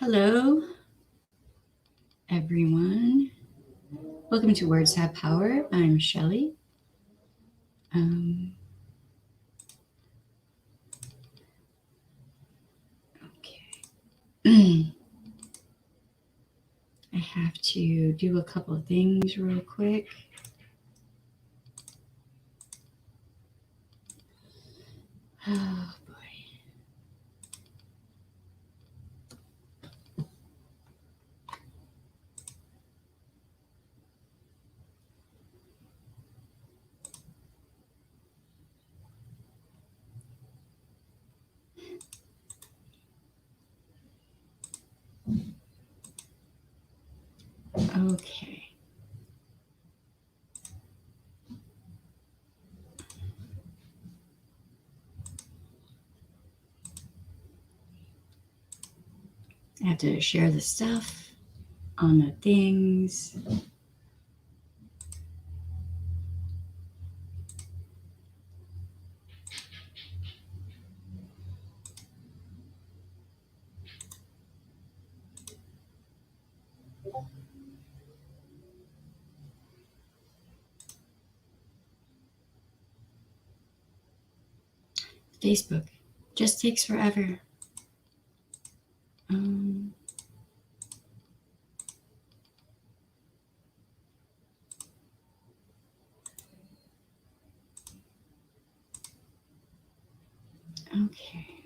Hello, everyone. Welcome to Words Have Power. I'm Shelley. Okay. I have to do a couple of things real quick. Oh, boy. Okay. I have to share the stuff on the things. Facebook just takes forever. Okay.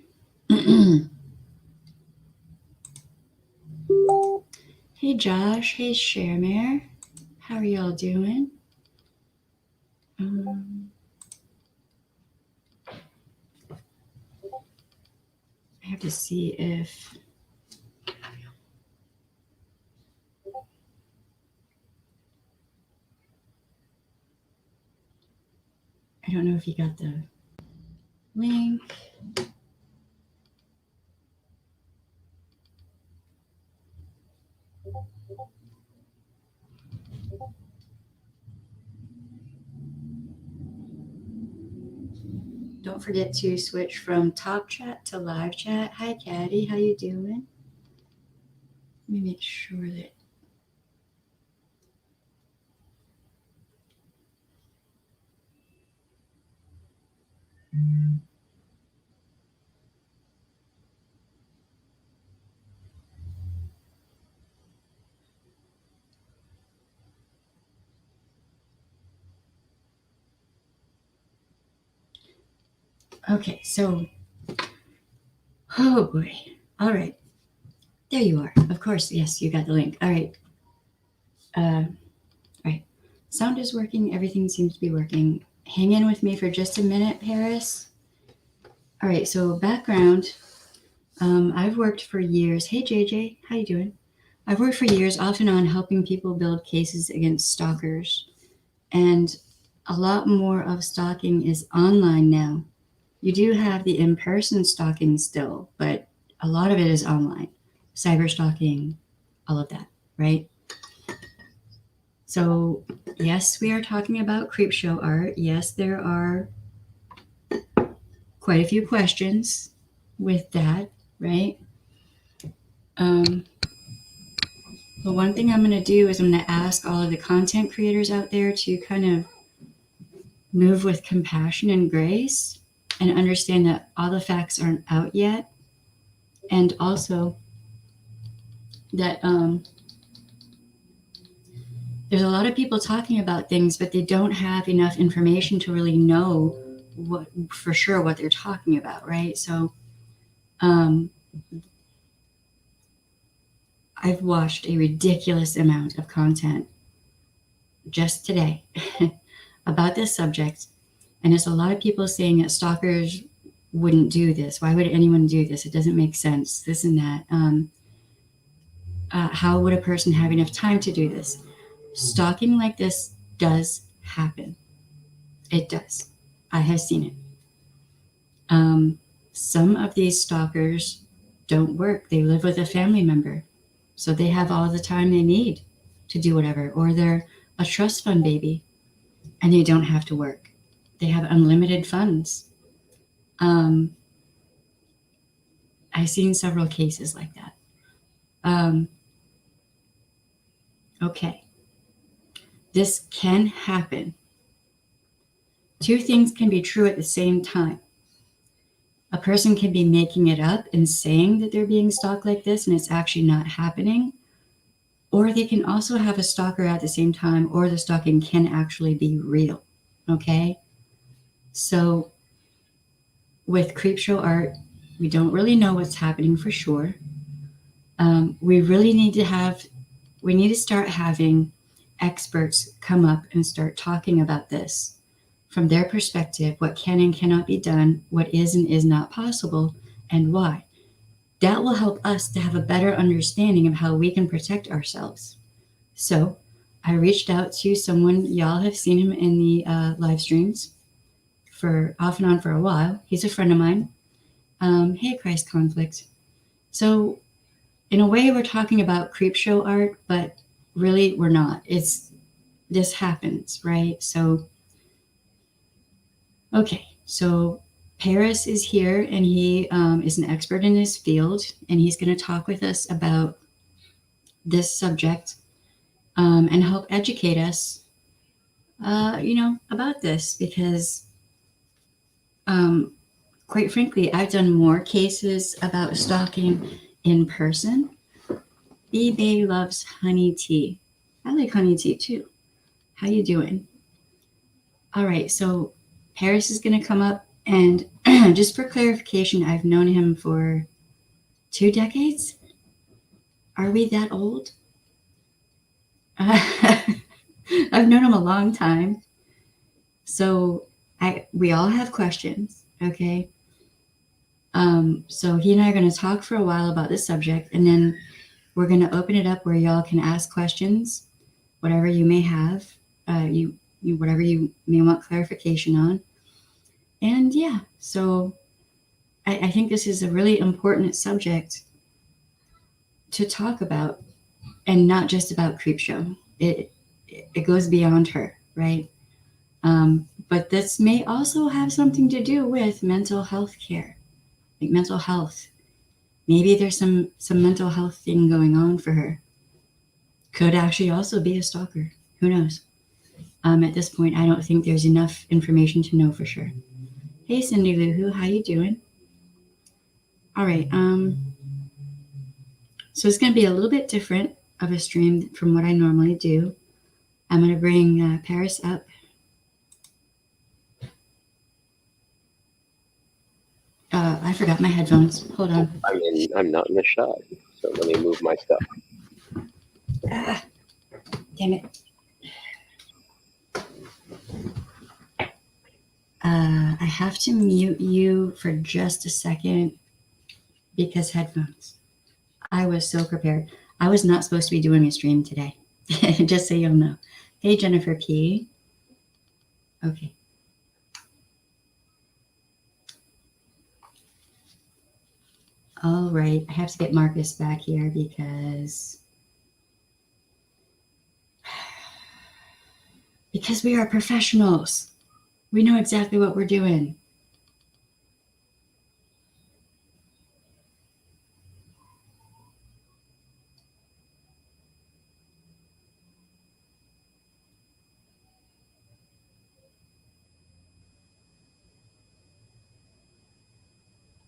Hey Josh, hey Sharemare. How are y'all doing? I have to see if I don't know if you got the link. Don't forget to switch from top chat to live chat. Hi, Caddy. How you doing? Let me make sure that... Okay, so... Oh, boy. All right. There you are. Of course, yes, you got the link. All right. Right. Sound is working. Everything seems to be working. Hang in with me for just a minute, Paris. All right, so background. I've worked for years. Hey, JJ. How you doing? I've worked for years off and on helping people build cases against stalkers. And a lot more of stalking is online now. You do have the in-person stalking still, but a lot of it is online. Cyber stalking, all of that, right? So yes, we are talking about Creepshow Art. Yes, there are quite a few questions with that, right? The one thing I'm going to do is I'm going to ask all of the content creators out there to kind of move with compassion and grace and understand that all the facts aren't out yet. And also that there's a lot of people talking about things, but they don't have enough information to really know what for sure what they're talking about, right? So I've watched a ridiculous amount of content just today about this subject, and there's a lot of people saying that stalkers wouldn't do this. Why would anyone do this? It doesn't make sense, this and that. How would a person have enough time to do this? Stalking like this does happen. It does. I have seen it. Some of these stalkers don't work. They live with a family member, so they have all the time they need to do whatever, or they're a trust fund baby and they don't have to work. They have unlimited funds. I've seen several cases like that. Okay. This can happen. Two things can be true at the same time. A person can be making it up and saying that they're being stalked like this, and it's actually not happening. Or they can also have a stalker at the same time, or the stalking can actually be real. Okay? So with Creepshow Art, we don't really know what's happening for sure. We really need to start having experts come up and start talking about this from their perspective, what can and cannot be done, what is and is not possible, and why. That will help us to have a better understanding of how we can protect ourselves. So I reached out to someone, y'all have seen him in the live streams for off and on for a while. He's a friend of mine. Hey, Christ Conflict. So in a way, we're talking about Creepshow Art, but really we're not. This happens, right? So, okay. So Paris is here, and he is an expert in his field, and he's going to talk with us about this subject and help educate us, about this, because quite frankly, I've done more cases about stalking in person. eBay loves honey tea. I like honey tea too. How you doing? All right, so Paris is going to come up, and just for clarification, I've known him for 2 decades. Are we that old? I've known him a long time. So we all have questions, okay? So he and I are going to talk for a while about this subject, and then we're going to open it up where y'all can ask questions, whatever you may have, whatever you may want clarification on. And yeah, so I think this is a really important subject to talk about, and not just about Creepshow. It goes beyond her, right? But this may also have something to do with mental health care, like mental health. Maybe there's some mental health thing going on for her. Could actually also be a stalker. Who knows? At this point, I don't think there's enough information to know for sure. Hey, Cindy Lou Who, how you doing? All right. So it's going to be a little bit different of a stream from what I normally do. I'm going to bring Paris up. I forgot my headphones. Hold on. I'm not in the shot, so let me move my stuff. Damn it. I have to mute you for just a second because headphones. I was so prepared. I was not supposed to be doing a stream today, just so you'll know. Hey, Jennifer P. Okay. All right. I have to get Marcus back here because we are professionals. We know exactly what we're doing.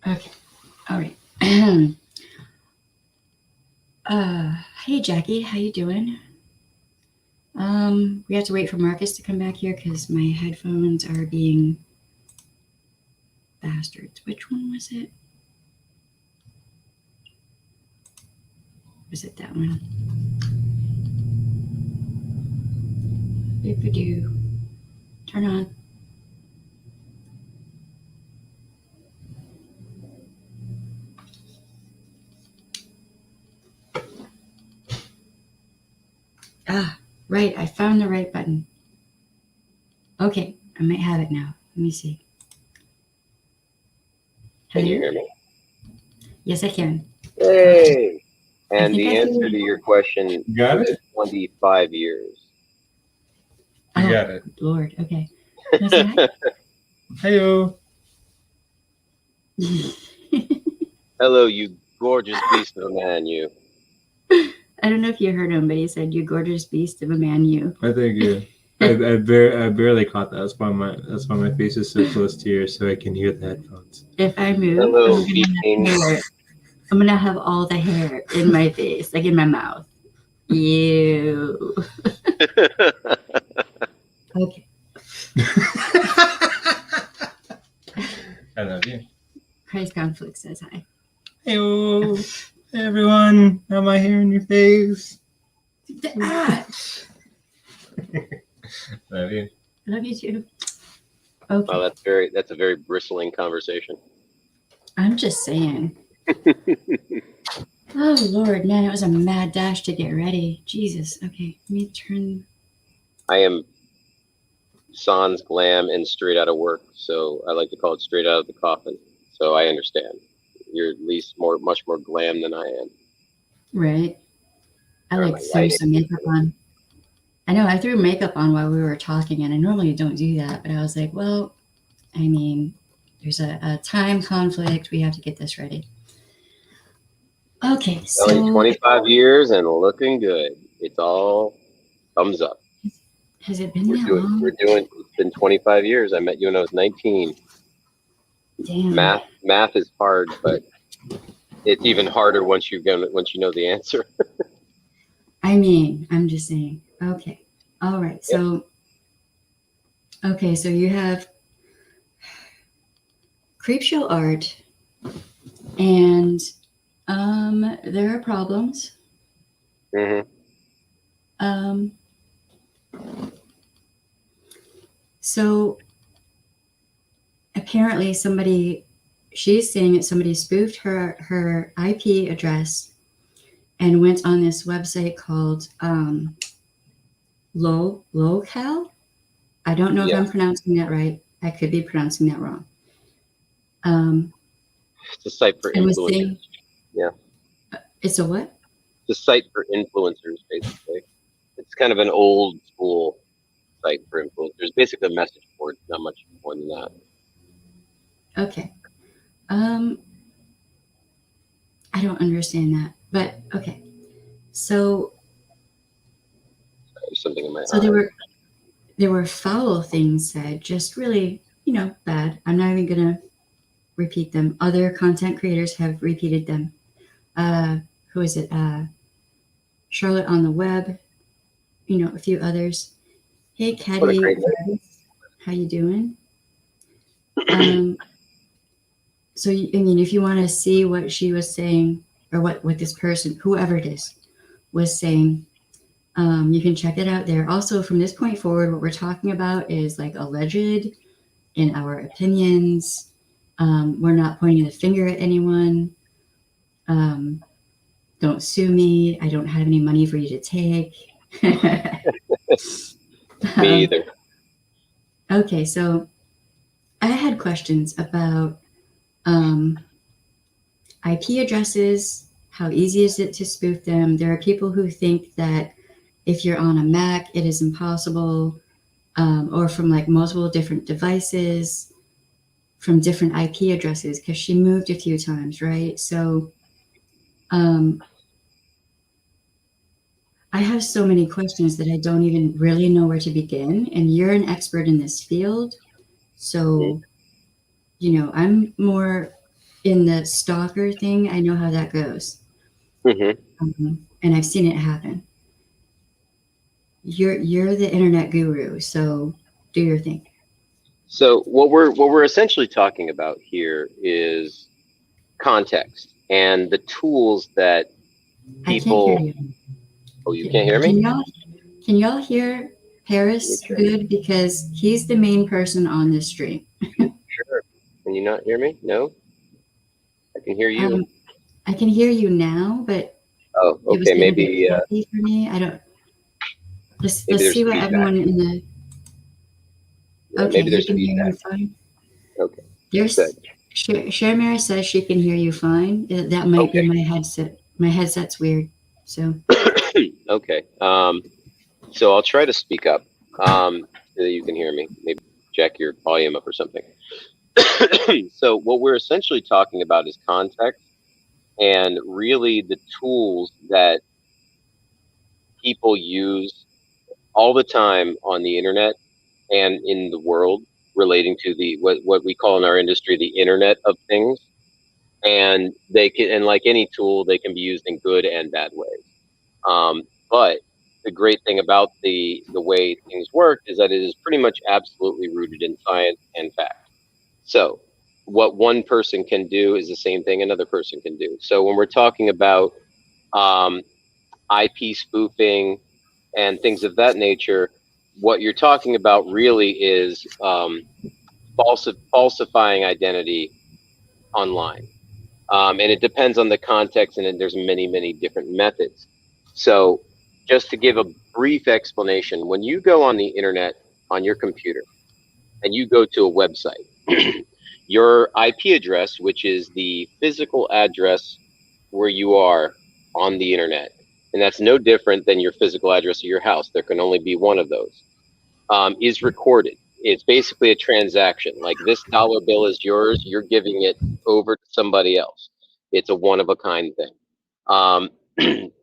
Okay. All right. Hey, Jackie. How you doing? We have to wait for Marcus to come back here because my headphones are being bastards. Which one was it? Was it that one? Boop-a-doo. Turn on. Ah, right. I found the right button. Okay, I might have it now. Let me see. Can you hear me? Yes, I can. Hey! And the answer to your question is 25 years. You got it. Lord, okay. Heyo. Hello, you gorgeous beast of a man, you. I don't know if you heard him, but he said, "You gorgeous beast of a man, you." I think I barely caught that. That's why my face is so close to yours, so I can hear the headphones. If I move, Hello, I'm gonna have all the hair in my face, like in my mouth. Ew. Okay. I love you. Christ Conflict says hi. Hey, everyone. How am I here in your face? Love you. Love you too. Okay. Wow, that's a very bristling conversation. I'm just saying. Oh Lord, man, it was a mad dash to get ready. Jesus. Okay, let me turn. I am sans glam and straight out of work, so I like to call it straight out of the coffin. So I understand. You're at least much more glam than I am. Right. I Or like my threw some makeup on. I know I threw makeup on while we were talking, and I normally don't do that, but I was like, well, I mean, there's a time conflict. We have to get this ready. Okay, so Only 25 years and looking good. It's all thumbs up. has it been that long? It's been 25 years. I met you when I was 19. Damn. Math is hard, but it's even harder once you know the answer. I mean, I'm just saying. Okay. All right. So, okay. So you have Creepshow Art, and there are problems. Mm-hmm. So apparently she's saying that somebody spoofed her IP address and went on this website called Locale. I don't know if I'm pronouncing that right. I could be pronouncing that wrong. It's a site for influencers. It's a what? It's a site for influencers, basically. It's kind of an old school site for influencers. Basically a message board, not much more than that. Okay. I don't understand that, but okay. So There's something in my eye. So there were foul things said, just really, bad. I'm not even gonna repeat them. Other content creators have repeated them. Who is it? Charlotte on the Web, a few others. Hey, Caddy, how you doing? So, if you want to see what she was saying, or what this person, whoever it is, was saying, you can check it out there. Also, from this point forward, what we're talking about is like alleged in our opinions. We're not pointing the finger at anyone. Don't sue me. I don't have any money for you to take. Me either. Okay, so I had questions about IP addresses. How easy is it to spoof them? There are people who think that if you're on a Mac, it is impossible, or from like multiple different devices, from different IP addresses, because she moved a few times, right? So I have so many questions that I don't even really know where to begin. And you're an expert in this field. So, I'm more in the stalker thing. I know how that goes. Mm-hmm. And I've seen it happen. You're the internet guru, so do your thing. So what we're essentially talking about here is context and the tools that people. I can't hear you. Oh, you can't hear me? Can y'all hear Paris good? Because he's the main person on this stream. Sure. Can you not hear me? No? I can hear you. I can hear you now, but oh, okay. it was Maybe for me. I don't. Let's there's see what feedback. everyone in the. Yeah, okay, maybe there's you can feedback. hear me fine. Okay. There's Sharmira says she can hear you fine. That might be my headset. My headset's weird. So. Okay. So I'll try to speak up so that you can hear me. Maybe jack your volume up or something. So what we're essentially talking about is context and really the tools that people use all the time on the internet and in the world relating to the what we call in our industry the Internet of Things. And they can, and like any tool, they can be used in good and bad ways. But the great thing about the way things work is that it is pretty much absolutely rooted in science and fact. So what one person can do is the same thing another person can do. So when we're talking about um, IP spoofing and things of that nature, what you're talking about really is falsifying identity online. And it depends on the context, and then there's many different methods. So just to give a brief explanation, when you go on the internet on your computer and you go to a website, your IP address, which is the physical address where you are on the internet, and that's no different than your physical address of your house. There can only be one of those, is recorded. It's basically a transaction. Like this dollar bill is yours, you're giving it over to somebody else. It's a one of a kind thing. Um,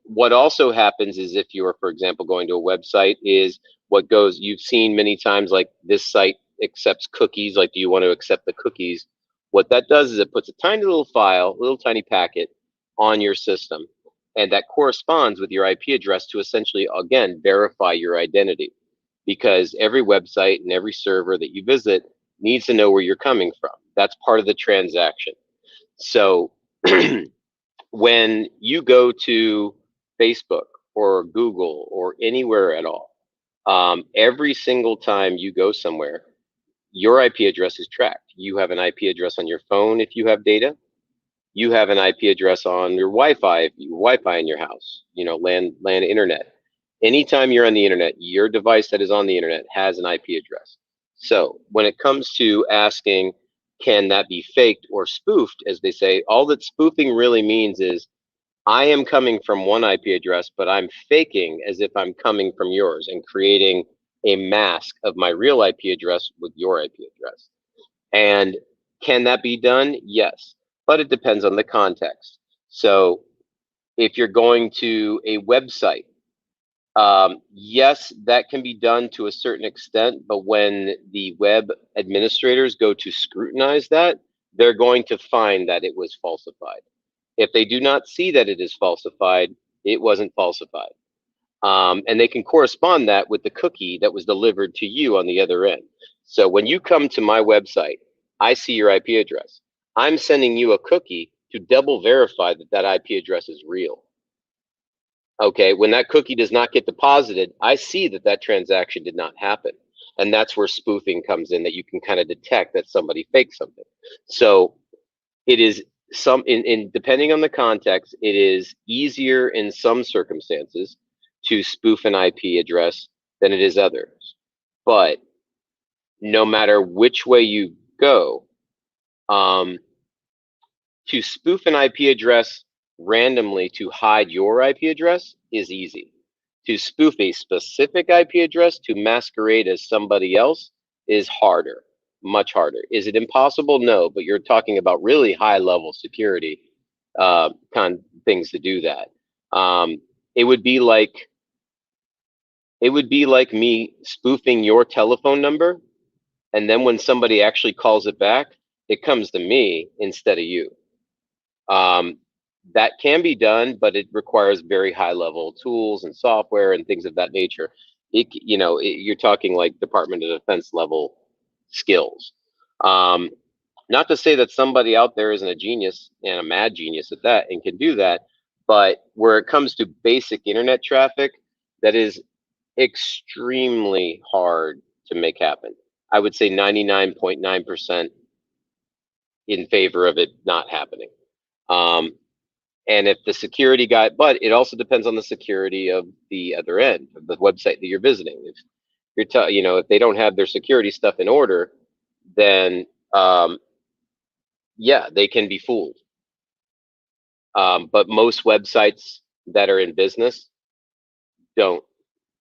what also happens is if you are, for example, going to a website, is what goes, you've seen many times, like this site accepts cookies. Like, do you want to accept the cookies? What that does is it puts a tiny little file, little tiny packet on your system, and that corresponds with your IP address to essentially, again, verify your identity, because every website and every server that you visit needs to know where you're coming from. That's part of the transaction. So when you go to Facebook or Google or anywhere at all, every single time you go somewhere, your IP address is tracked. You have an IP address on your phone if you have data. You have an IP address on your Wi-Fi in your house, LAN internet. Anytime you're on the internet, your device that is on the internet has an IP address. So when it comes to asking, can that be faked or spoofed, as they say, all that spoofing really means is I am coming from one IP address, but I'm faking as if I'm coming from yours and creating a mask of my real IP address with your IP address. And can that be done? Yes, but it depends on the context. So if you're going to a website, yes, that can be done to a certain extent, but when the web administrators go to scrutinize that, they're going to find that it was falsified. If they do not see that it is falsified, it wasn't falsified. And they can correspond that with the cookie that was delivered to you on the other end. So when you come to my website, I see your IP address. I'm sending you a cookie to double verify that that IP address is real. Okay, when that cookie does not get deposited, I see that that transaction did not happen. And that's where spoofing comes in, that you can kind of detect that somebody faked something. So it is in depending on the context, it is easier in some circumstances to spoof an IP address than it is others. But no matter which way you go, to spoof an IP address randomly to hide your IP address is easy. To spoof a specific IP address to masquerade as somebody else is harder, much harder. Is it impossible? No, but you're talking about really high level security kind of things to do that. It would be like me spoofing your telephone number, and then when somebody actually calls it back, it comes to me instead of you. That can be done, but it requires very high level tools and software and things of that nature. You're talking like Department of Defense level skills. Not to say that somebody out there isn't a genius and a mad genius at that and can do that, but where it comes to basic internet traffic, that is extremely hard to make happen. I would say 99.9% in favor of it not happening. And if the security guy, but it also depends on the security of the other end of the website that you're visiting. If if they don't have their security stuff in order, then yeah, they can be fooled. But most websites that are in business don't.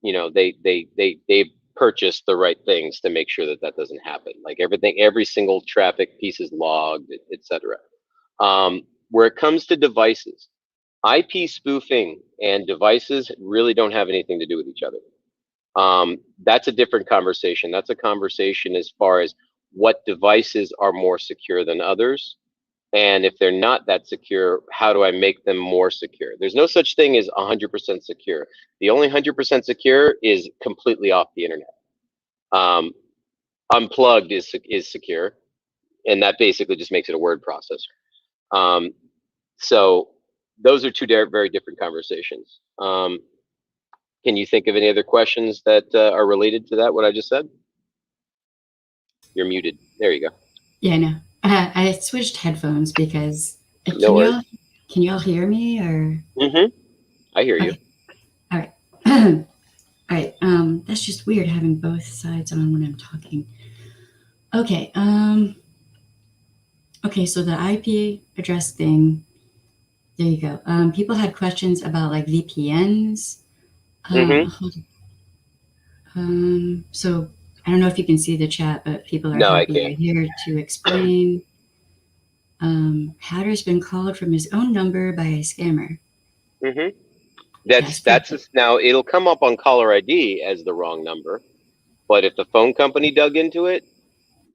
They purchase the right things to make sure that that doesn't happen. Like every single traffic piece is logged, etc. Where it comes to devices, IP spoofing and devices really don't have anything to do with each other. That's a different conversation. That's a conversation as far as what devices are more secure than others. And if they're not that secure, how do I make them more secure? There's no such thing as 100% secure. The only 100% secure is completely off the internet. Unplugged is secure, and that basically just makes it a word processor. So those are two very different conversations. Can you think of any other questions that are related to that, what I just said? You're muted. There you go. Yeah, no. I switched headphones because No worries. can you all hear me or? I hear you. Okay. All right. All right. That's just weird having both sides on when I'm talking. Okay. Okay. So the IP address thing. There you go. People had questions about like VPNs. So I don't know if you can see the chat, but people are No, I happy can't. I'm here to explain. Hatter's been called from his own number by a scammer. That's now it'll come up on caller ID as the wrong number, but if the phone company dug into it,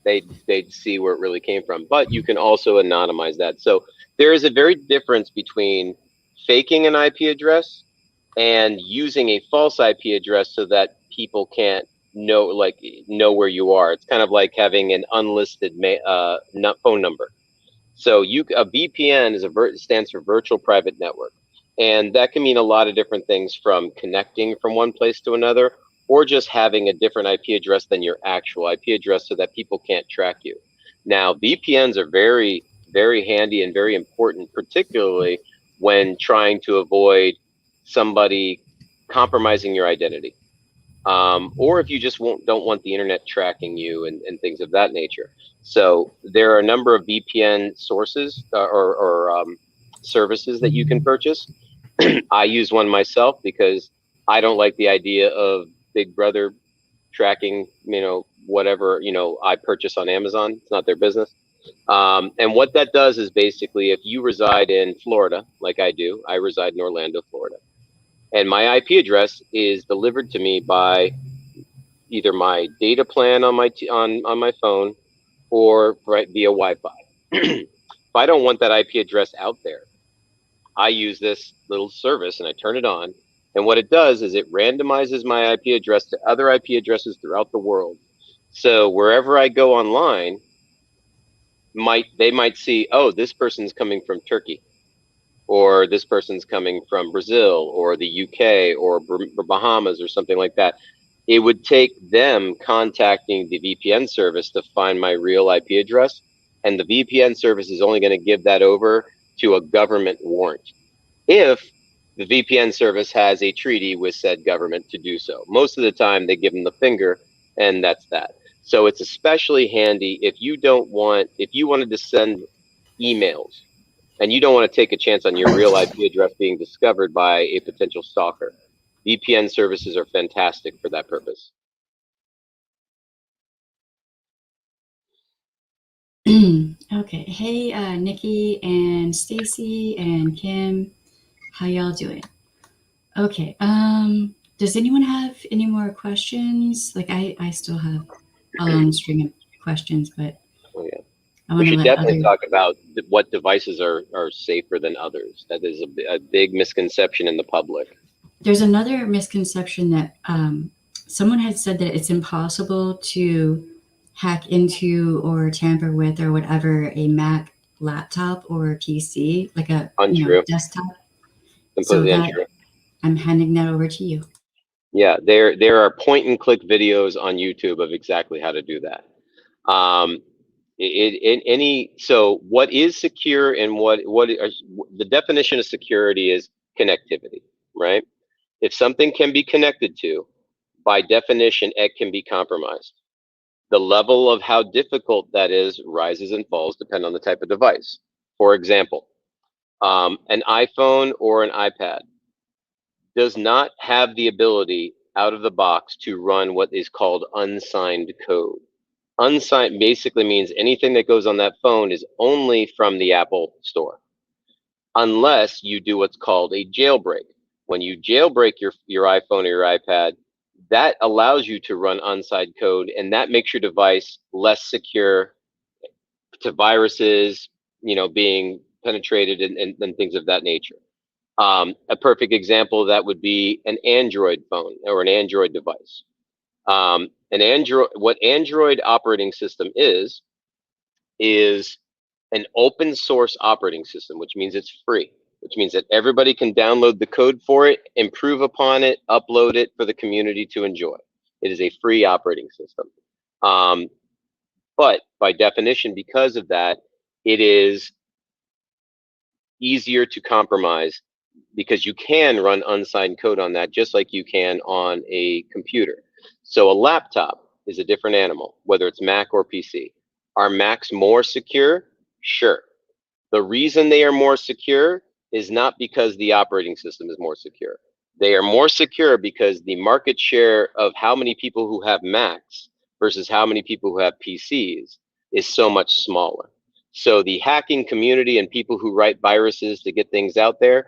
they'd see where it really came from. But you can also anonymize that. So there is a very difference between faking an IP address and using a false IP address so that people can't know where you are. It's kind of like having an unlisted phone number. So a VPN stands for virtual private network. And that can mean a lot of different things, from connecting from one place to another, or just having a different IP address than your actual IP address so that people can't track you. Now, VPNs are very, very handy and very important, particularly when trying to avoid somebody compromising your identity. Or if you just don't want the internet tracking you and things of that nature. So there are a number of VPN sources or services that you can purchase. I use one myself because I don't like the idea of Big Brother tracking, whatever, I purchase on Amazon. It's not their business. And what that does is basically, if you reside in Florida, like I do, I reside in Orlando, Florida, and my IP address is delivered to me by either my data plan on my phone or via Wi-Fi. If I don't want that IP address out there, I use this little service and I turn it on. And what it does is it randomizes my IP address to other IP addresses throughout the world. So wherever I go online, they might see, oh, this person's coming from Turkey, or this person's coming from Brazil or the UK or Bahamas or something like that. It would take them contacting the VPN service to find my real IP address, and the VPN service is only going to give that over to a government warrant if the VPN service has a treaty with said government to do so. Most of the time they give them the finger, and that's that. So it's especially handy if you wanted to send emails and you don't want to take a chance on your real IP address being discovered by a potential stalker. VPN services are fantastic for that purpose. Okay. Hey, Nikki and Stacy and Kim, how y'all doing? Okay. Does anyone have any more questions? Like I still have a long string of questions, but We should definitely talk about what devices are safer than others. That is a big misconception in the public. There's another misconception that someone had said that it's impossible to hack into or tamper with or whatever a Mac laptop or PC, like a desktop. Completely untrue. I'm handing that over to you. Yeah, there are point and click videos on YouTube of exactly how to do that. So what is secure and the definition of security is connectivity, right? If something can be connected to, by definition, it can be compromised. The level of how difficult that is rises and falls depending on the type of device. For example, an iPhone or an iPad does not have the ability out of the box to run what is called unsigned code. Unsigned basically means anything that goes on that phone is only from the Apple store. unless you do what's called a jailbreak. When you jailbreak your iPhone or your iPad, that allows you to run unsigned code, and that makes your device less secure to viruses, being penetrated and things of that nature. A perfect example of that would be an Android phone or an Android device. What Android operating system is an open source operating system, which means it's free, which means that everybody can download the code for it, improve upon it, upload it for the community to enjoy. It is a free operating system. But by definition, because of that, it is easier to compromise because you can run unsigned code on that just like you can on a computer. So a laptop is a different animal, whether it's Mac or PC. Are Macs more secure? Sure. The reason they are more secure is not because the operating system is more secure. They are more secure because the market share of how many people who have Macs versus how many people who have PCs is so much smaller. So the hacking community and people who write viruses to get things out there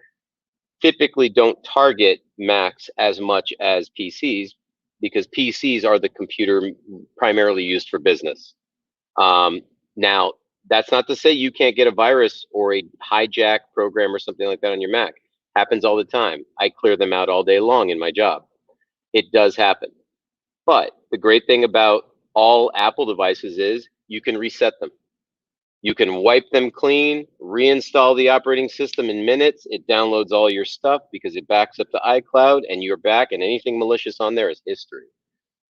typically don't target Macs as much as PCs because PCs are the computer primarily used for business. Now, that's not to say you can't get a virus or a hijack program or something like that on your Mac. Happens all the time. I clear them out all day long in my job. It does happen. But the great thing about all Apple devices is you can reset them. You can wipe them clean, reinstall the operating system in minutes. It downloads all your stuff because it backs up to iCloud and you're back, and anything malicious on there is history.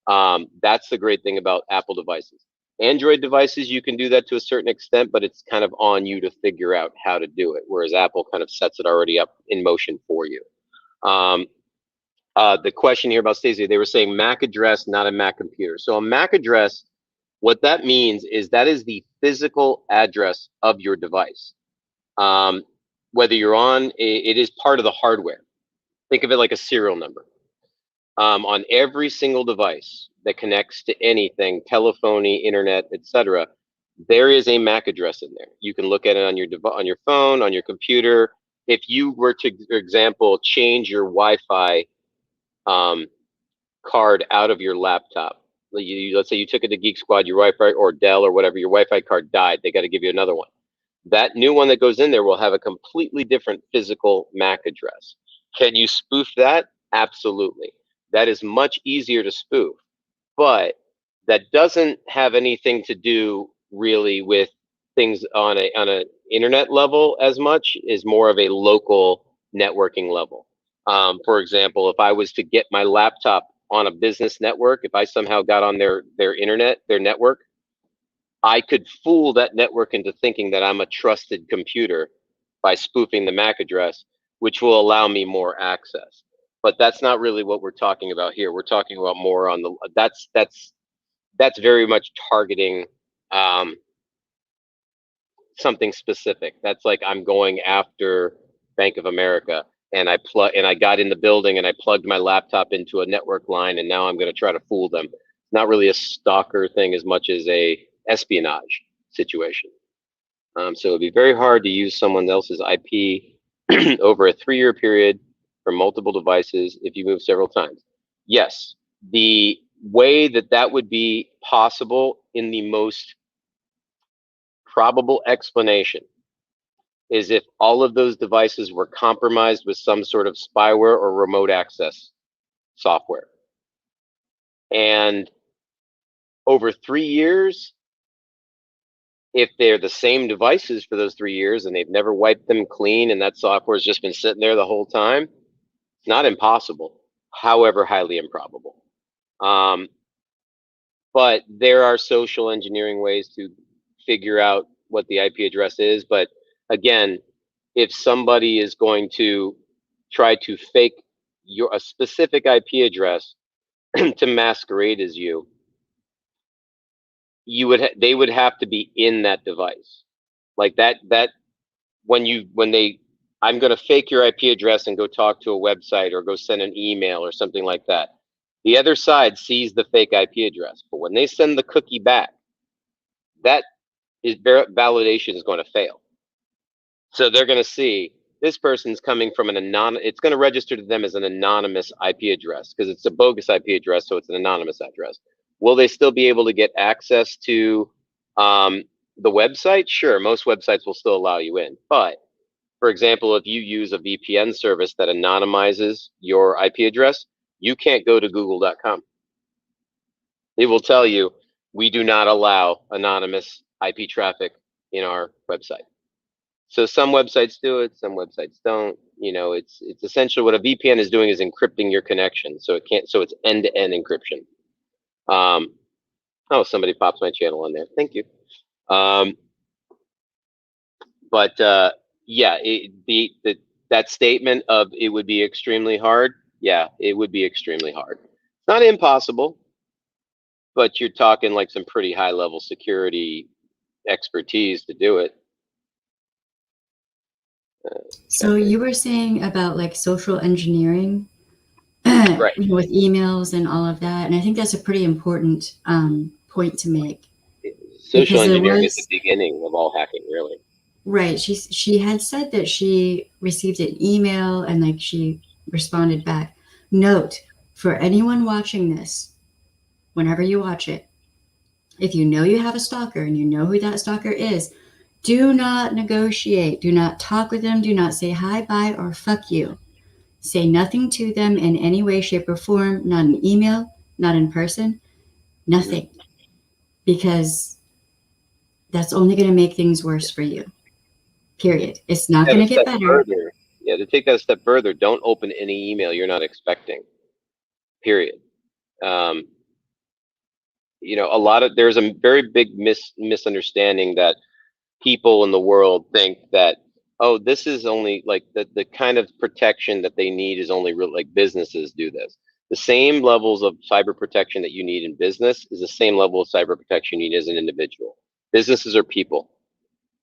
That's the great thing about Apple devices. Android devices, you can do that to a certain extent, but it's kind of on you to figure out how to do it, whereas Apple kind of sets it already up in motion for you. The question here about Stacey, they were saying Mac address, not a Mac computer. So a Mac address, what that means is that is the physical address of your device. Whether you're on, it is part of the hardware. Think of it like a serial number. On every single device that connects to anything, telephony, internet, etc., there is a MAC address in there. You can look at it on your phone, on your computer. If you were to, for example, change your Wi-Fi card out of your laptop, let's say you took it to Geek Squad, your Wi-Fi or Dell or whatever, your Wi-Fi card died. They got to give you another one. That new one that goes in there will have a completely different physical MAC address. Can you spoof that? Absolutely. That is much easier to spoof, but that doesn't have anything to do really with things on a internet level as much, is more of a local networking level. For example, if I was to get my laptop on a business network, if I somehow got on their internet, their network, I could fool that network into thinking that I'm a trusted computer by spoofing the MAC address, which will allow me more access. But that's not really what we're talking about here. We're talking about more on the that's very much targeting something specific. That's like I'm going after Bank of America, and I got in the building and I plugged my laptop into a network line, and now I'm going to try to fool them. Not really a stalker thing as much as a espionage situation. So it'd be very hard to use someone else's IP over a 3-year period for multiple devices if you move several times. Yes, the way that would be possible in the most probable explanation is if all of those devices were compromised with some sort of spyware or remote access software. And over 3 years, if they're the same devices for those 3 years and they've never wiped them clean and that software has just been sitting there the whole time, it's not impossible, however highly improbable. But there are social engineering ways to figure out what the IP address is. But again, if somebody is going to try to fake a specific IP address to masquerade as you, they would have to be in that device. Like that I'm going to fake your IP address and go talk to a website or go send an email or something like that. The other side sees the fake IP address, but when they send the cookie back, that validation is going to fail. So they're going to see this person's coming from it's going to register to them as an anonymous IP address because it's a bogus IP address, so it's an anonymous address. Will they still be able to get access to the website? Sure, most websites will still allow you in. But, for example, if you use a VPN service that anonymizes your IP address, you can't go to google.com. It will tell you, we do not allow anonymous IP traffic in our website. So some websites do it, some websites don't. You know, it's essentially what a VPN is doing is encrypting your connection, so it's end-to-end encryption. Oh, somebody pops my channel on there. Thank you. Yeah, that statement of it would be extremely hard. Yeah, it would be extremely hard. It's not impossible, but you're talking like some pretty high-level security expertise to do it. So you were saying about like social engineering, right? You know, with emails and all of that, and I think that's a pretty important point to make. Social engineering is the beginning of all hacking, really. Right. She had said that she received an email and like she responded back. Note, for anyone watching this, whenever you watch it, if you know you have a stalker and you know who that stalker is, do not negotiate. Do not talk with them. Do not say hi, bye, or fuck you. Say nothing to them in any way, shape, or form. Not an email, not in person, nothing. Because that's only going to make things worse for you. Period. It's not going to get better. Further, yeah, to take that a step further, don't open any email you're not expecting. Period. You know, there's a very big misunderstanding that people in the world think that, oh, this is only like the kind of protection that they need is only real, like businesses do this. The same levels of cyber protection that you need in business is the same level of cyber protection you need as an individual. Businesses are people.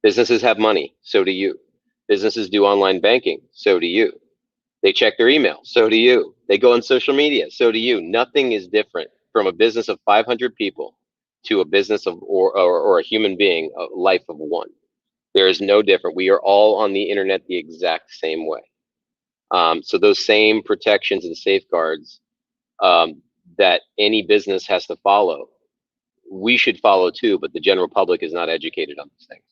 Businesses have money, so do you. Businesses do online banking, so do you. They check their email, so do you. They go on social media, so do you. Nothing is different from a business of 500 people to a business of or a human being, a life of one. There is no different. We are all on the internet the exact same way. So those same protections and safeguards that any business has to follow, we should follow too, but the general public is not educated on these things.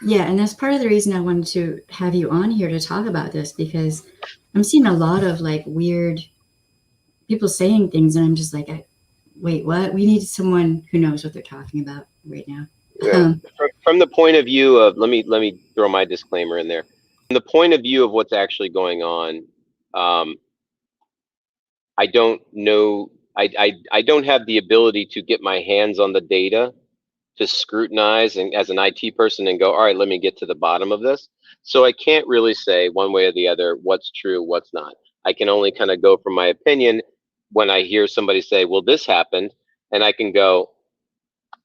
Yeah, and that's part of the reason I wanted to have you on here to talk about this, because I'm seeing a lot of like weird people saying things, and I'm just like, wait, what? We need someone who knows what they're talking about right now. Yeah. From the point of view of, let me throw my disclaimer in there. From the point of view of what's actually going on, I don't know. I don't have the ability to get my hands on the data to scrutinize and as an IT person and go, all right, let me get to the bottom of this. So I can't really say one way or the other what's true, what's not. I can only kind of go from my opinion when I hear somebody say, well, this happened, and I can go,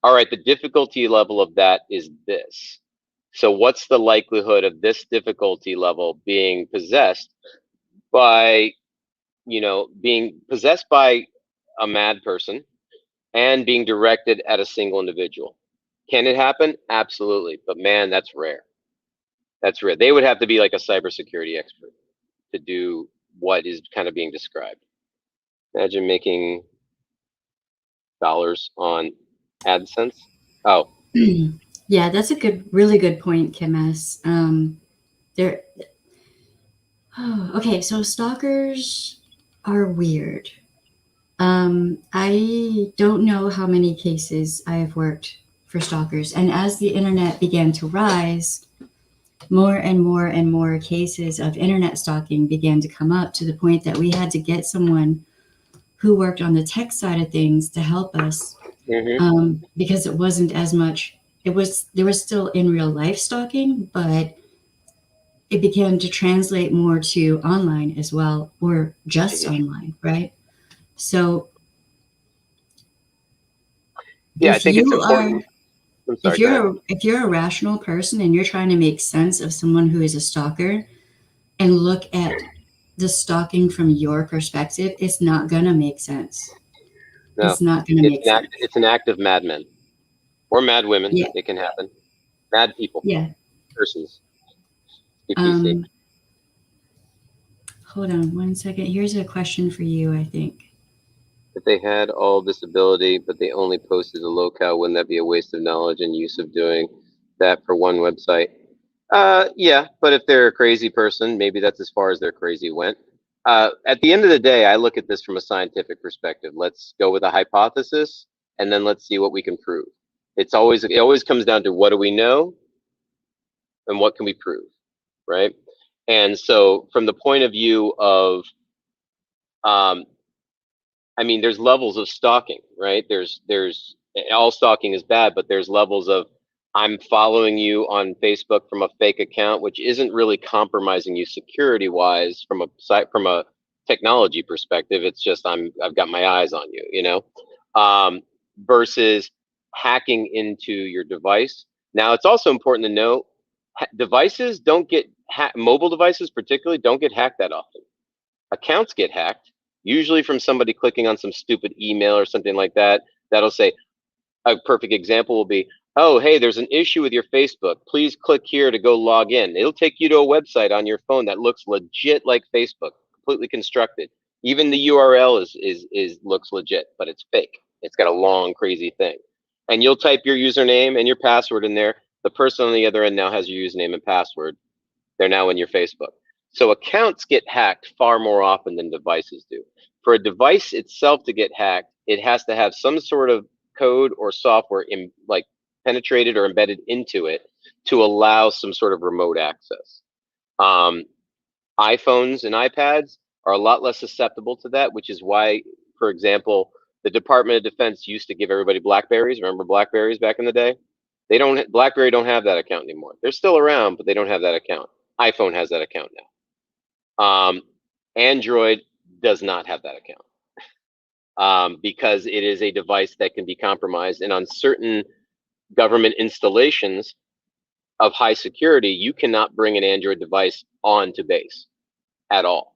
all right, the difficulty level of that is this. So what's the likelihood of this difficulty level being possessed by, you know, being possessed by a mad person and being directed at a single individual? Can it happen? Absolutely. But man, that's rare. That's rare. They would have to be like a cybersecurity expert to do what is kind of being described. Imagine making dollars on AdSense. Oh. Yeah, that's a really good point, Kim S. Okay, so stalkers are weird. I don't know how many cases I have worked for stalkers, and as the internet began to rise, more and more and more cases of internet stalking began to come up, to the point that we had to get someone who worked on the tech side of things to help us, because it wasn't as much. There was still in real life stalking, but it began to translate more to online as well, or just online, right? So yeah, I think it's important. If you're a rational person and you're trying to make sense of someone who is a stalker and look at the stalking from your perspective, it's not gonna make sense. No, it's not gonna make sense. It's an act of madmen or mad women. Yeah. It can happen. Mad people. Yeah. Versus CPC. Hold on one second. Here's a question for you, I think. If they had all this ability, but they only posted the locale, wouldn't that be a waste of knowledge and use of doing that for one website? Yeah, but if they're a crazy person, maybe that's as far as their crazy went. At the end of the day, I look at this from a scientific perspective. Let's go with a hypothesis, and then let's see what we can prove. It always comes down to what do we know, and what can we prove, right? And so, from the point of view of I mean, there's levels of stalking, right? There's all stalking is bad, but there's levels of I'm following you on Facebook from a fake account, which isn't really compromising you security wise from a technology perspective. It's just I've got my eyes on you, you know, versus hacking into your device. Now, it's also important to note devices don't get mobile devices particularly don't get hacked that often. Accounts get hacked, usually from somebody clicking on some stupid email or something like that. That'll say, a perfect example will be, oh, hey, there's an issue with your Facebook. Please click here to go log in. It'll take you to a website on your phone that looks legit like Facebook, completely constructed. Even the URL looks legit, but it's fake. It's got a long, crazy thing. And you'll type your username and your password in there. The person on the other end now has your username and password. They're now in your Facebook. So accounts get hacked far more often than devices do. For a device itself to get hacked, it has to have some sort of code or software like penetrated or embedded into it to allow some sort of remote access. iPhones and iPads are a lot less susceptible to that, which is why, for example, the Department of Defense used to give everybody Blackberries. Remember Blackberries back in the day? BlackBerry don't have that account anymore. They're still around, but they don't have that account. iPhone has that account now. Android does not have that account because it is a device that can be compromised. And on certain government installations of high security, you cannot bring an Android device onto base at all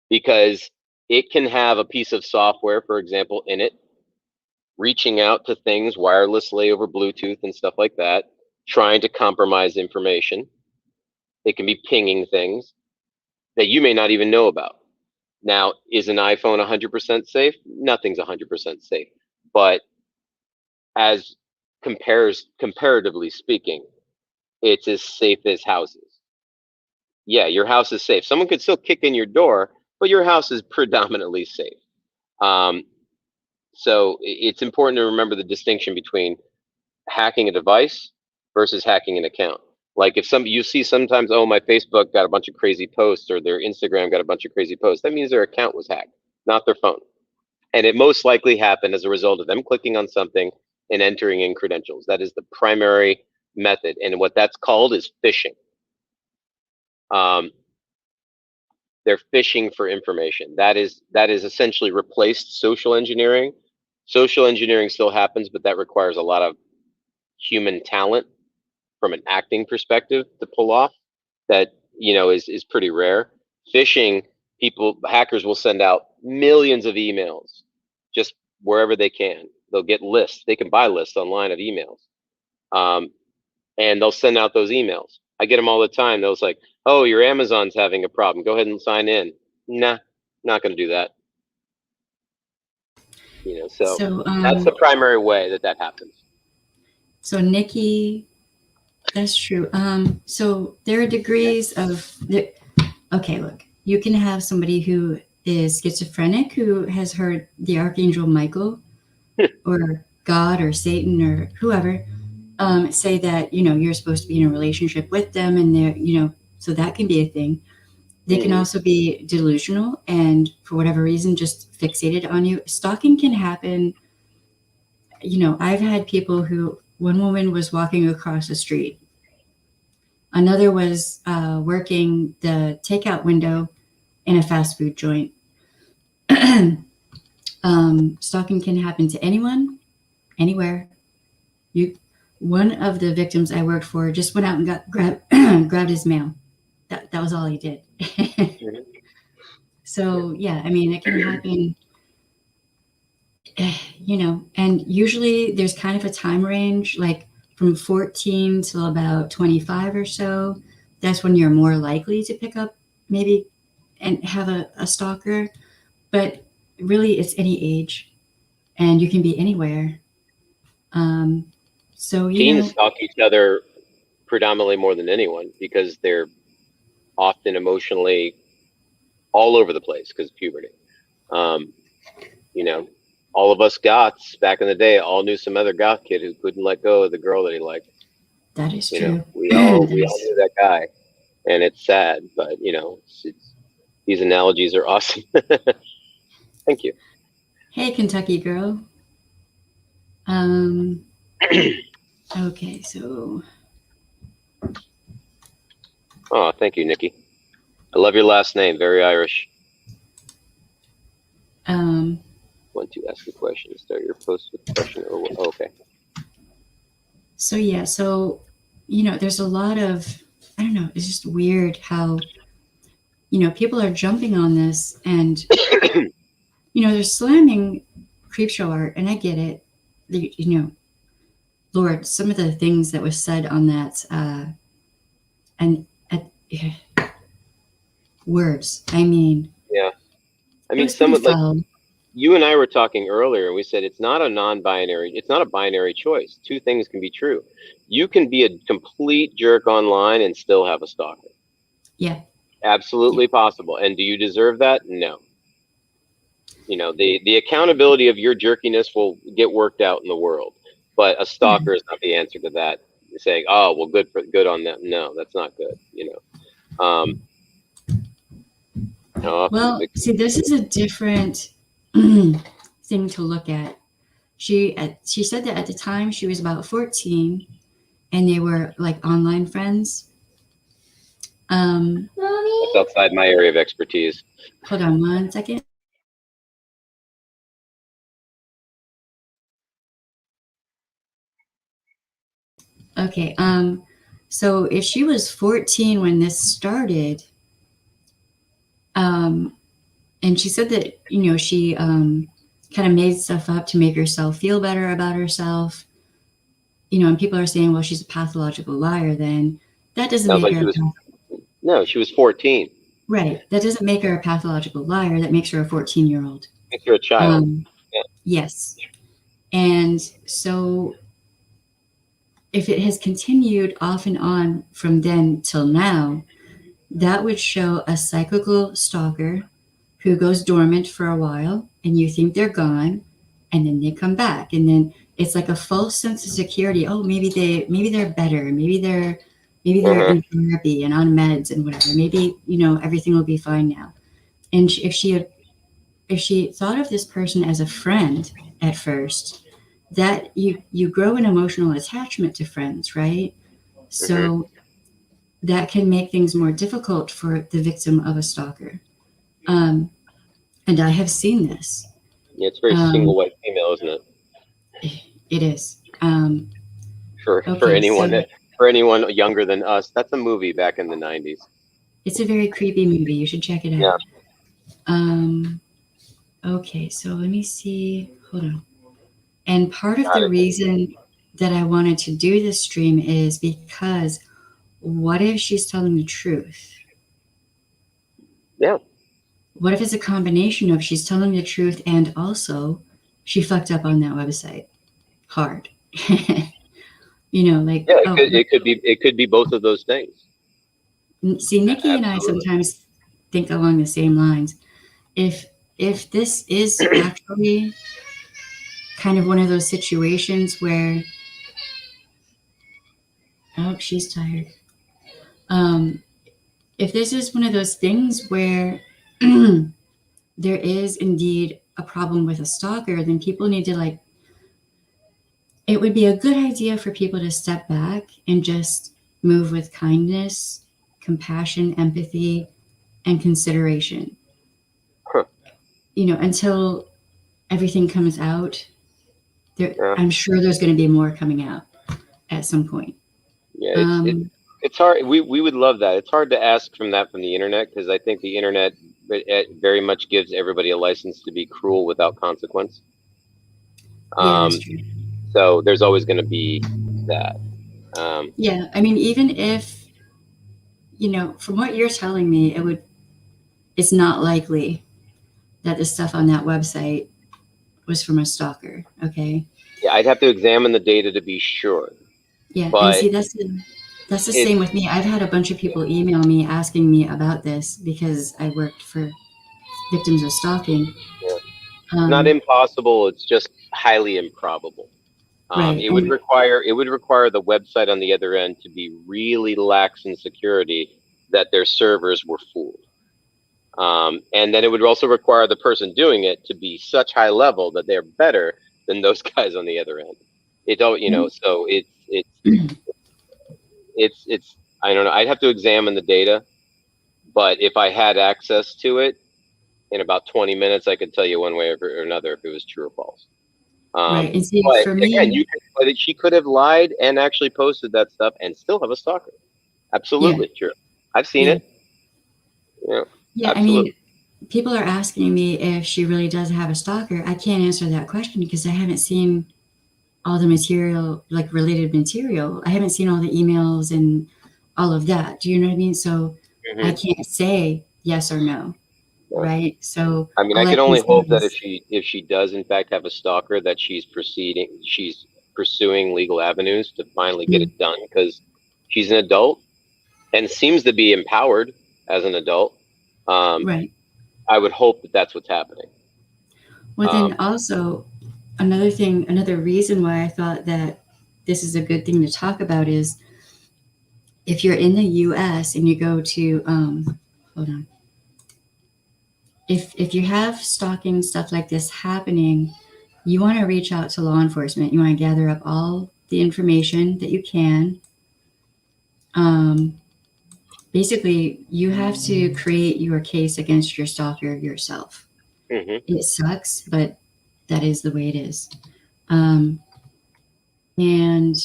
because it can have a piece of software, for example, in it, reaching out to things wirelessly over Bluetooth and stuff like that, trying to compromise information. It can be pinging things that you may not even know about. Now, is an iPhone 100% safe? Nothing's 100% safe. But as comparatively speaking, it's as safe as houses. Yeah, your house is safe. Someone could still kick in your door, but your house is predominantly safe. So it's important to remember the distinction between hacking a device versus hacking an account. Like if you see sometimes, oh, my Facebook got a bunch of crazy posts or their Instagram got a bunch of crazy posts, that means their account was hacked, not their phone. And it most likely happened as a result of them clicking on something and entering in credentials. That is the primary method. And what that's called is phishing. They're phishing for information. That is essentially replaced social engineering. Social engineering still happens, but that requires a lot of human talent from an acting perspective to pull off. That is pretty rare. Phishing, hackers will send out millions of emails just wherever they can. They'll get lists. They can buy lists online of emails, and they'll send out those emails. I get them all the time. They'll like, oh, your Amazon's having a problem. Go ahead and sign in. Nah, not going to do that. So that's the primary way that happens. So Nikki, that's true. So there are degrees of okay, look, you can have somebody who is schizophrenic who has heard the Archangel Michael or God or Satan or whoever say that, you're supposed to be in a relationship with them and they're, so that can be a thing. They can also be delusional and for whatever reason, just fixated on you. Stalking can happen. I've had people who, one woman was walking across the street. Another was working the takeout window in a fast food joint. Stalking can happen to anyone, anywhere. One of the victims I worked for just went out and grabbed his mail. That was all he did. So yeah, I mean, it can happen. And usually there's kind of a time range. Like from 14 till about 25 or so, that's when you're more likely to pick up maybe and have a stalker. But really, it's any age, and you can be anywhere. So, Teens stalk each other predominantly more than anyone because they're often emotionally all over the place because of puberty. You know, all of us goths back in the day all knew some other goth kid who couldn't let go of the girl that he liked. that is You true. know, we all knew that guy, and it's sad, but you know, these analogies are awesome. Thank you. Hey, Kentucky girl. Okay, so. Oh, thank you, Nikki. I love your last name. Very Irish. Want to ask a question? Start your post with a question or what? Oh, okay. So yeah, so there's a lot of, I don't know, it's just weird how people are jumping on this and they're slamming Creepshow Art, and I get it. Lord, some of the things that was said on that and words. I mean, yeah. I mean, someone like you and I were talking earlier, and we said it's not a non-binary. It's not a binary choice. Two things can be true. You can be a complete jerk online and still have a stalker. Yeah. Absolutely possible. And do you deserve that? No. You know, the accountability of your jerkiness will get worked out in the world, but a stalker is not the answer to that. You're saying, oh, well, good on them. No, that's not good. Well, see, this is a different thing to look at. She said that at the time she was about 14, and they were like online friends. Mommy? That's outside my area of expertise. Hold on one second. Okay. So if she was 14 when this started, and she said that she kind of made stuff up to make herself feel better about herself. And people are saying, well, she's a pathological liar. Then that doesn't make her. No, she was 14. Right. That doesn't make her a pathological liar. That makes her a 14-year-old. Makes her a child. Yeah. Yes. And so if it has continued off and on from then till now, that would show a cyclical stalker who goes dormant for a while, and you think they're gone, and then they come back, and then it's like a false sense of security. Oh, maybe they're better. Maybe they're in therapy and on meds and whatever. Maybe everything will be fine now. And if she thought of this person as a friend at first, that you grow an emotional attachment to friends, right? So that can make things more difficult for the victim of a stalker. And I have seen this. Yeah, it's very single white female, isn't it? It is. For anyone younger than us, that's a movie back in the 90s. It's a very creepy movie. You should check it out. Yeah. Okay, so let me see. Hold on. And part of the reason that I wanted to do this stream is because what if she's telling the truth? Yeah. What if it's a combination of she's telling the truth and also she fucked up on that website hard? It could be both of those things. See, Nikki and I sometimes think along the same lines. If this is actually kind of one of those situations where, oh, she's tired. If this is one of those things where there is indeed a problem with a stalker, then people need to it would be a good idea for people to step back and just move with kindness, compassion, empathy, and consideration. Until everything comes out, I'm sure there's going to be more coming out at some point. Yeah, it's hard. We would love that. It's hard to ask from the internet, because I think the internet very much gives everybody a license to be cruel without consequence. Yeah, that's true. So there's always going to be that. Yeah, I mean, even if, from what you're telling me, it's not likely that the stuff on that website was from a stalker. Okay. Yeah, I'd have to examine the data to be sure, Yeah, and but see, that's the same it's with me. I've had a bunch of people email me asking me about this because I worked for victims of stalking. yeah, not Um, impossible. It's just highly improbable. right, and It would require the website on the other end to be really lax in security that their servers were fooled. And then it would also require the person doing it to be such high level that they're better than those guys on the other end. It don't, so it's I don't know. I'd have to examine the data, but if I had access to it in about 20 minutes, I could tell you one way or another if it was true or false. right, and see, But for again, me, but she could have lied and actually posted that stuff and still have a stalker. yeah, Absolutely true. I've seen yeah, it. Yeah, yeah. I absolutely. mean, people are asking me if she really does have a stalker. I can't answer that question because I haven't seen all the material, like related material. I haven't seen all the emails and all of that. Do you know what I mean? So I Hmm. can't say yes or no, Yeah. right? So I mean, I all I can can only say hope that is, if she does in fact have a stalker, that she's pursuing legal avenues to finally get mm, it done because she's an adult and seems to be empowered as an adult. Um, right. I would hope that that's what's happening. Well, Um, then also another thing, another reason why I thought that this is a good thing to talk about is if you're in the US and you go to, hold on, if you have stalking stuff like this happening, you want to reach out to law enforcement. You want to gather up all the information that you can. Um, Basically, you have to create your case against your stalker yourself. mhm. It sucks, but that is the way it is. Um, and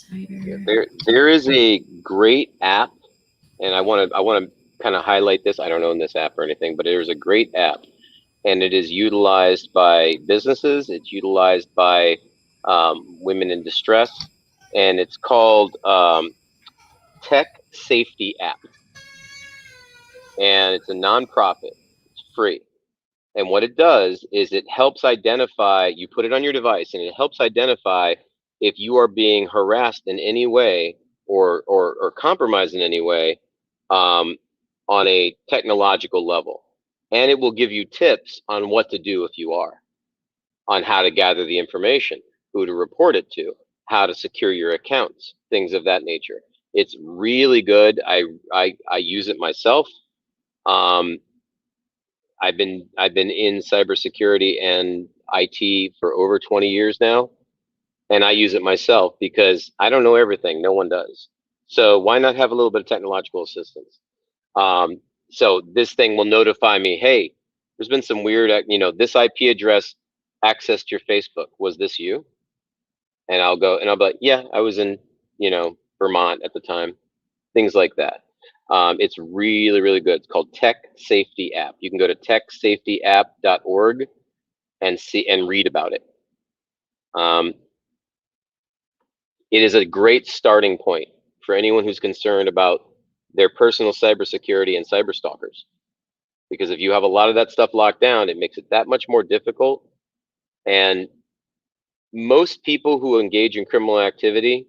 Yeah, cyber, there is a great app, and I want to kind of highlight this. I don't own this app or anything, but there's a great app, and it is utilized by businesses. It's utilized by women in distress, and it's called Tech Safety App, and it's a nonprofit. It's free. And what it does is it helps identify, you put it on your device and it helps identify if you are being harassed in any way or compromised in any way um, on a technological level. And it will give you tips on what to do if you are, on how to gather the information, who to report it to, how to secure your accounts, things of that nature. It's really good. I use it myself. Um, I've been in cybersecurity and IT for over 20 years now, and I use it myself because I don't know everything. No one does. So why not have a little bit of technological assistance? Um, so this thing will notify me, hey, there's been some weird, this IP address accessed your Facebook. Was this you? And I'll go and I'll be like, yeah, I was in, Vermont at the time. Things like that. It's really, really good. It's called Tech Safety App. You can go to techsafetyapp.org and see and read about it. Um, it is a great starting point for anyone who's concerned about their personal cybersecurity and cyber stalkers. Because if you have a lot of that stuff locked down, it makes it that much more difficult. And most people who engage in criminal activity,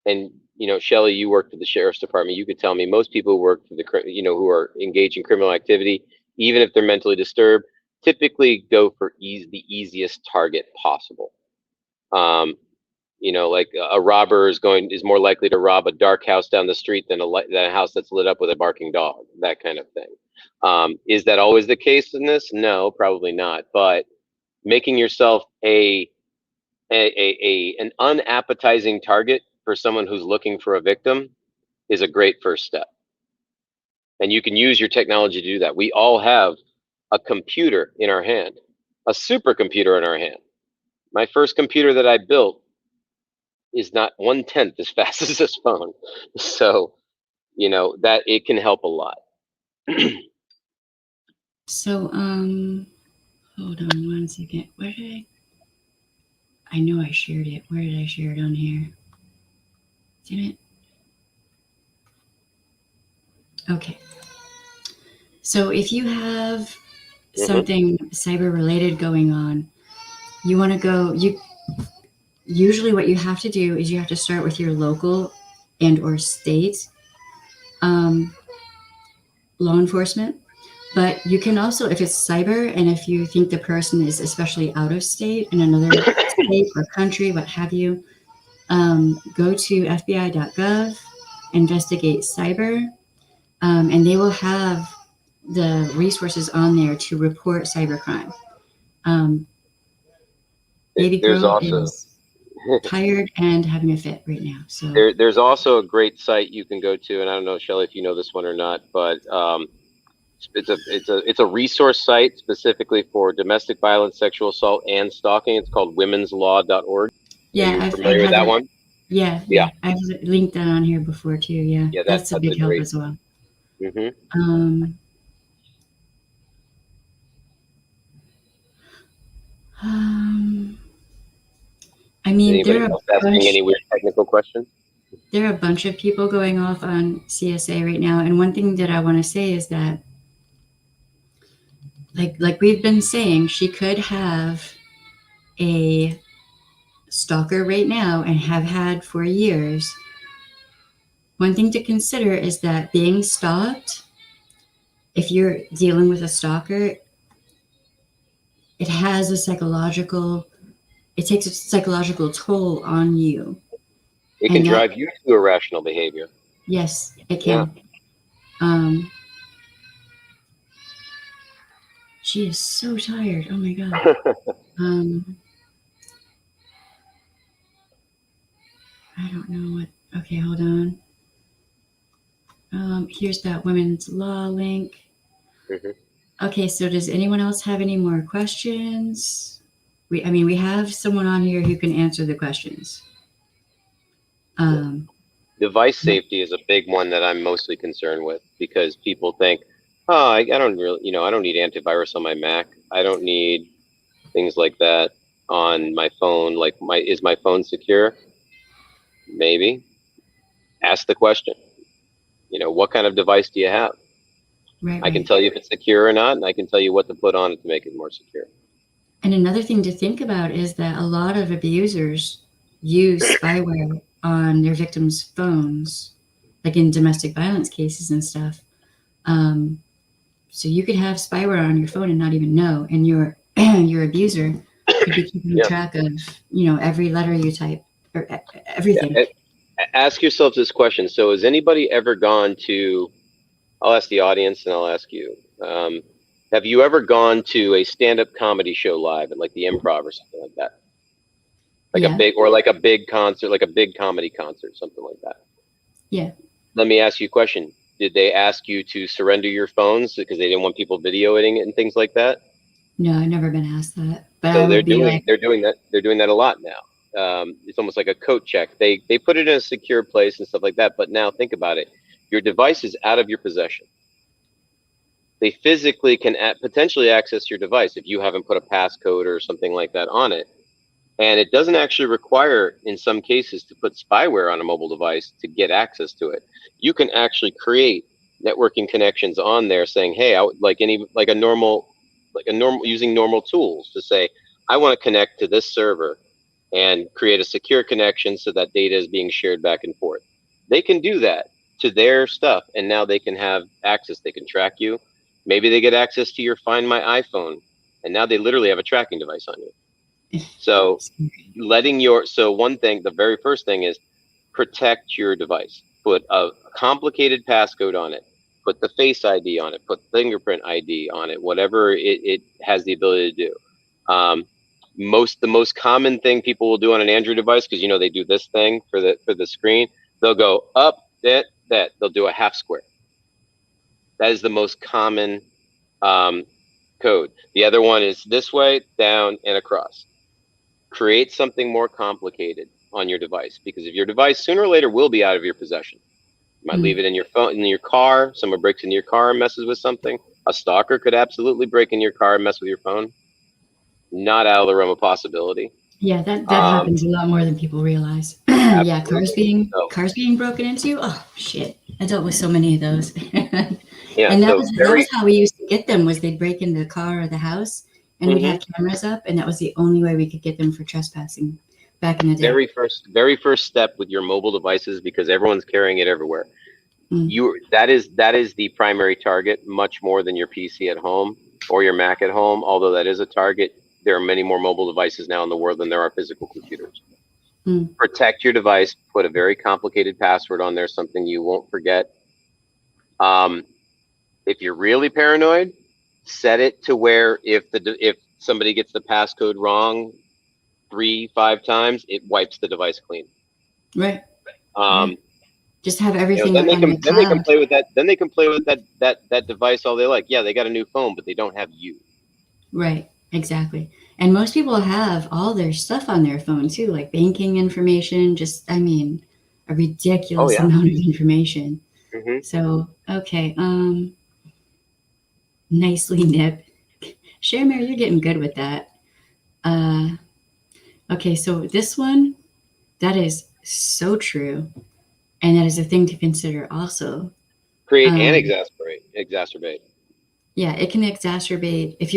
and Shelley, you worked for the sheriff's department. You could tell me most people who work for who are engaged in criminal activity, even if they're mentally disturbed, typically go for the easiest target possible. Um, like a robber is more likely to rob a dark house down the street than a house that's lit up with a barking dog. That kind of thing. Is that always the case in this? No, probably not. But making yourself an unappetizing target for someone who's looking for a victim is a great first step. And you can use your technology to do that. We all have a computer in our hand, a supercomputer in our hand. My first computer that I built is not 1/10 as fast as this phone. So, that it can help a lot. so hold on one second. Where did I know I shared it. Where did I share it on here? Damn it. Okay. So if you have something cyber related going on, you want to go, usually what you have to do is you have to start with your local and or state law enforcement. But you can also, if it's cyber and if you think the person is especially out of state, in another state or country, what have you, go to FBI.gov, investigate cyber, and they will have the resources on there to report cybercrime. Baby There's girl also is tired and having a fit right now. So there's also a great site you can go to, and I don't know, Shelley, if you know this one or not, but it's a resource site specifically for domestic violence, sexual assault, and stalking. It's called womenslaw.org. yeah, Are you I've familiar with had that that. one? Yeah, I've linked that on here before too. Yeah, Yeah, that's a that's big a help great. as well. Mm-hmm. I mean, Anybody else asking any weird technical questions? there are a bunch of people going off on CSA right now, and one thing that I want to say is that, like we've been saying, she could have a stalker right now and have had for years. One thing to consider is that being stalked, if you're dealing with a stalker, it has a psychological, it takes a psychological toll on you. It can And that, drive you to irrational behavior. yes, it Yeah. can. She is so tired. Oh my God. I don't know what, okay, hold on. Here's that women's law link. Mm-hmm. Okay, so does anyone else have any more questions? We have someone on here who can answer the questions. Device safety is a big one that I'm mostly concerned with, because people think, oh, I don't really, I don't need antivirus on my Mac. I don't need things like that on my phone. Like, is my phone secure? Maybe. Ask the question. What kind of device do you have? I can Right. tell you if it's secure or not, and I can tell you what to put on it to make it more secure. And another thing to think about is that a lot of abusers use spyware on their victims' phones, like in domestic violence cases and stuff. So you could have spyware on your phone and not even know, and your abuser could be keeping track of every letter you type or everything. Yeah. Ask yourself this question. So has anybody ever gone to, I'll ask the audience and I'll ask you, have you ever gone to a stand-up comedy show live at like the Improv or something like that? Like a big concert, like a big comedy concert, something like that. Yeah. Let me ask you a question. Did they ask you to surrender your phones because they didn't want people videoing it and things like that? No, I've never been asked that. But So I would be like, they're doing that a lot now. It's almost like a coat check. They put it in a secure place and stuff like that. But now think about it. Your device is out of your possession. They physically can potentially access your device if you haven't put a passcode or something like that on it. And it doesn't actually require, in some cases, to put spyware on a mobile device to get access to it. You can actually create networking connections on there saying, hey, using normal tools to say, I want to connect to this server and create a secure connection so that data is being shared back and forth. They can do that to their stuff, and now they can have access. They can track you. Maybe they get access to your Find My iPhone, and now they literally have a tracking device on you. So one thing, the very first thing is protect your device. Put a complicated passcode on it. Put the Face ID on it. Put fingerprint ID on it. Whatever it has the ability to do. The most common thing people will do on an Android device, because they do this thing for the screen. They'll go up, that. They'll do a half square. That is the most common code. The other one is this way, down, and across. Create something more complicated on your device, because if your device sooner or later will be out of your possession. You might leave it in your phone, in your car. Someone breaks into your car and messes with something. A stalker could absolutely break in your car and mess with your phone. Not out of the realm of possibility. Yeah, that Um, happens a lot more than people realize. Yeah, absolutely. So cars being broken into. Oh shit! I dealt with so many of those, yeah, and so that very. was how we used to get them. Was they'd break into the car or the house, and we'd Mhm. have cameras up, and that was the only way we could get them for trespassing back in the day. Very first step with your mobile devices, because everyone's carrying it everywhere. Mm, That is the primary target, much more than your PC at home or your Mac at home. Although that is a target, there are many more mobile devices now in the world than there are physical computers. mm, Protect your device. Put a very complicated password on there, something you won't forget. Um, if you're really paranoid, set it to where if somebody gets the passcode wrong 3, 5 times, it wipes the device clean. right. Yeah. Um, Just have everything then up they on can the then they can cloud. play with that. Then they can play with that device all they like. Yeah, they got a new phone, but they don't have you. Right. Exactly. And most people have all their stuff on their phone too, like banking information. Just, I mean, a Oh ridiculous yeah. amount of information. Hmm. So, okay. Nicely nip. Shamir, you're getting good with that. Uh, okay, so this one, that is so true. And that is a thing to consider also. Create and Um, exacerbate. yeah, it can exacerbate if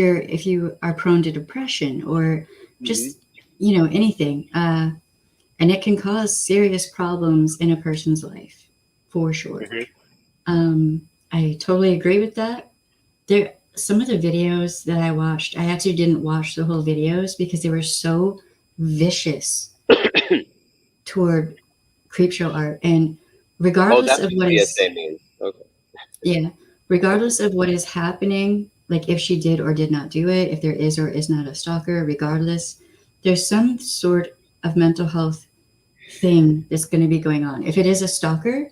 you are prone to depression or Hmm. just, anything. And it can cause serious problems in a person's life, for sure. Hmm. I totally agree with that. There, some of the videos that I watched, I actually didn't watch the whole videos because they were so vicious toward Creepshow Art. And Oh, regardless that's of what what is, CSA means. Okay. yeah, regardless of what is happening, like if she did or did not do it, if there is or is not a stalker, regardless, there's some sort of mental health thing that's going to be going on. If it is a stalker,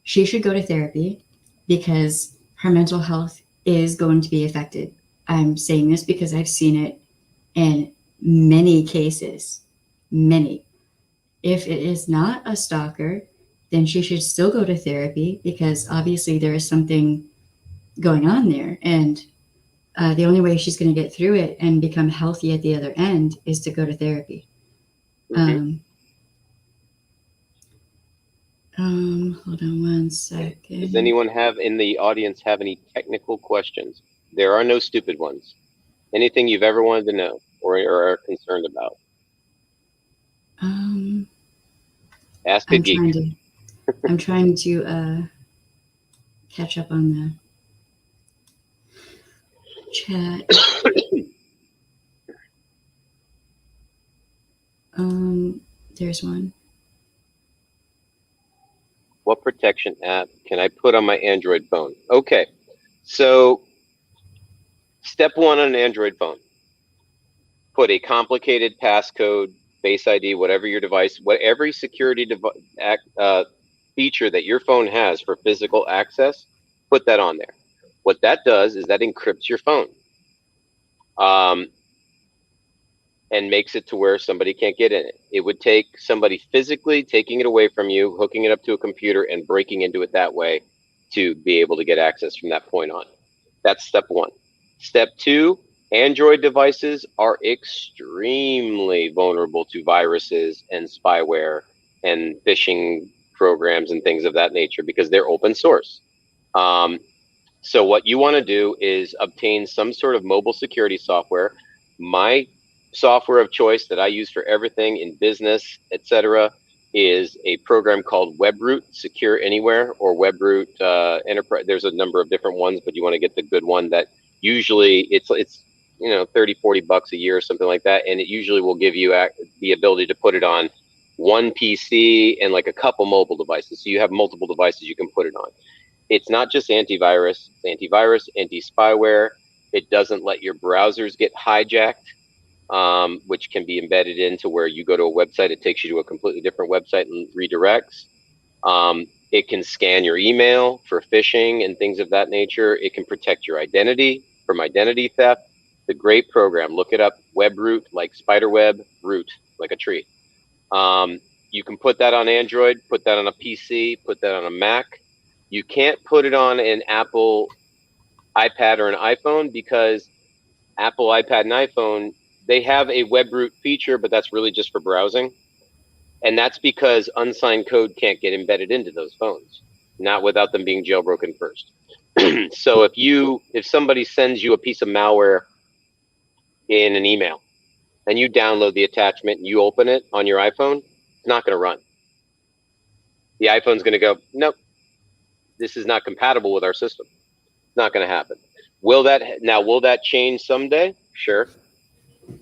she should go to therapy because her mental health is going to be affected. I'm saying this because I've seen it in many cases. Many. If it is not a stalker, then she should still go to therapy because obviously there is something going on there. And the only way she's going to get through it and become healthy at the other end is to go to therapy. Hmm. Um, Hold on one Does second. anyone have in the audience have any technical questions? There are no stupid ones. Anything you've ever wanted to know or are concerned about, Um, ask a I'm geek. trying to I'm trying to catch up on the chat. Um, there's one. What protection app can I put on my Android phone? Okay, so step one on an Android phone, put a complicated passcode, Face ID, whatever your device, what every security feature that your phone has for physical access, put that on there. What that does is that encrypts your phone. And makes it to where somebody can't get in it. It would take somebody physically taking it away from you, hooking it up to a computer, and breaking into it that way to be able to get access from that point on. That's step one. Step two, Android devices are extremely vulnerable to viruses and spyware and phishing programs and things of that nature because they're open source. So what you want to do is obtain some sort of mobile security software. My software of choice that I use for everything in business, etc., is a program called WebRoot Secure Anywhere or WebRoot Enterprise. There's a number of different ones, but you want to get the good one that usually it's 30-40 bucks a year or something like that, and it usually will give you the ability to put it on one PC and like a couple mobile devices. So you have multiple devices you can put it on. It's not just antivirus, it's anti-spyware. It doesn't let your browsers get hijacked, which can be embedded into where you go to a website, it takes you to a completely different website and redirects. It can scan your email for phishing and things of that nature. It can protect your identity from identity theft. The great program, look it up, WebRoot, like spiderweb, root, like a tree. You can put that on Android, put that on a PC, put that on a Mac. You can't put it on an Apple iPad or an iPhone because Apple iPad and iPhone they have a web root feature, but that's really just for browsing. And that's because unsigned code can't get embedded into those phones, not without them being jailbroken first. So if somebody sends you a piece of malware in an email and you download the attachment and you open it on your iPhone, it's not going to run. The iPhone's going to go, nope, this is not compatible with our system. It's not going to happen. Will that change someday? Sure.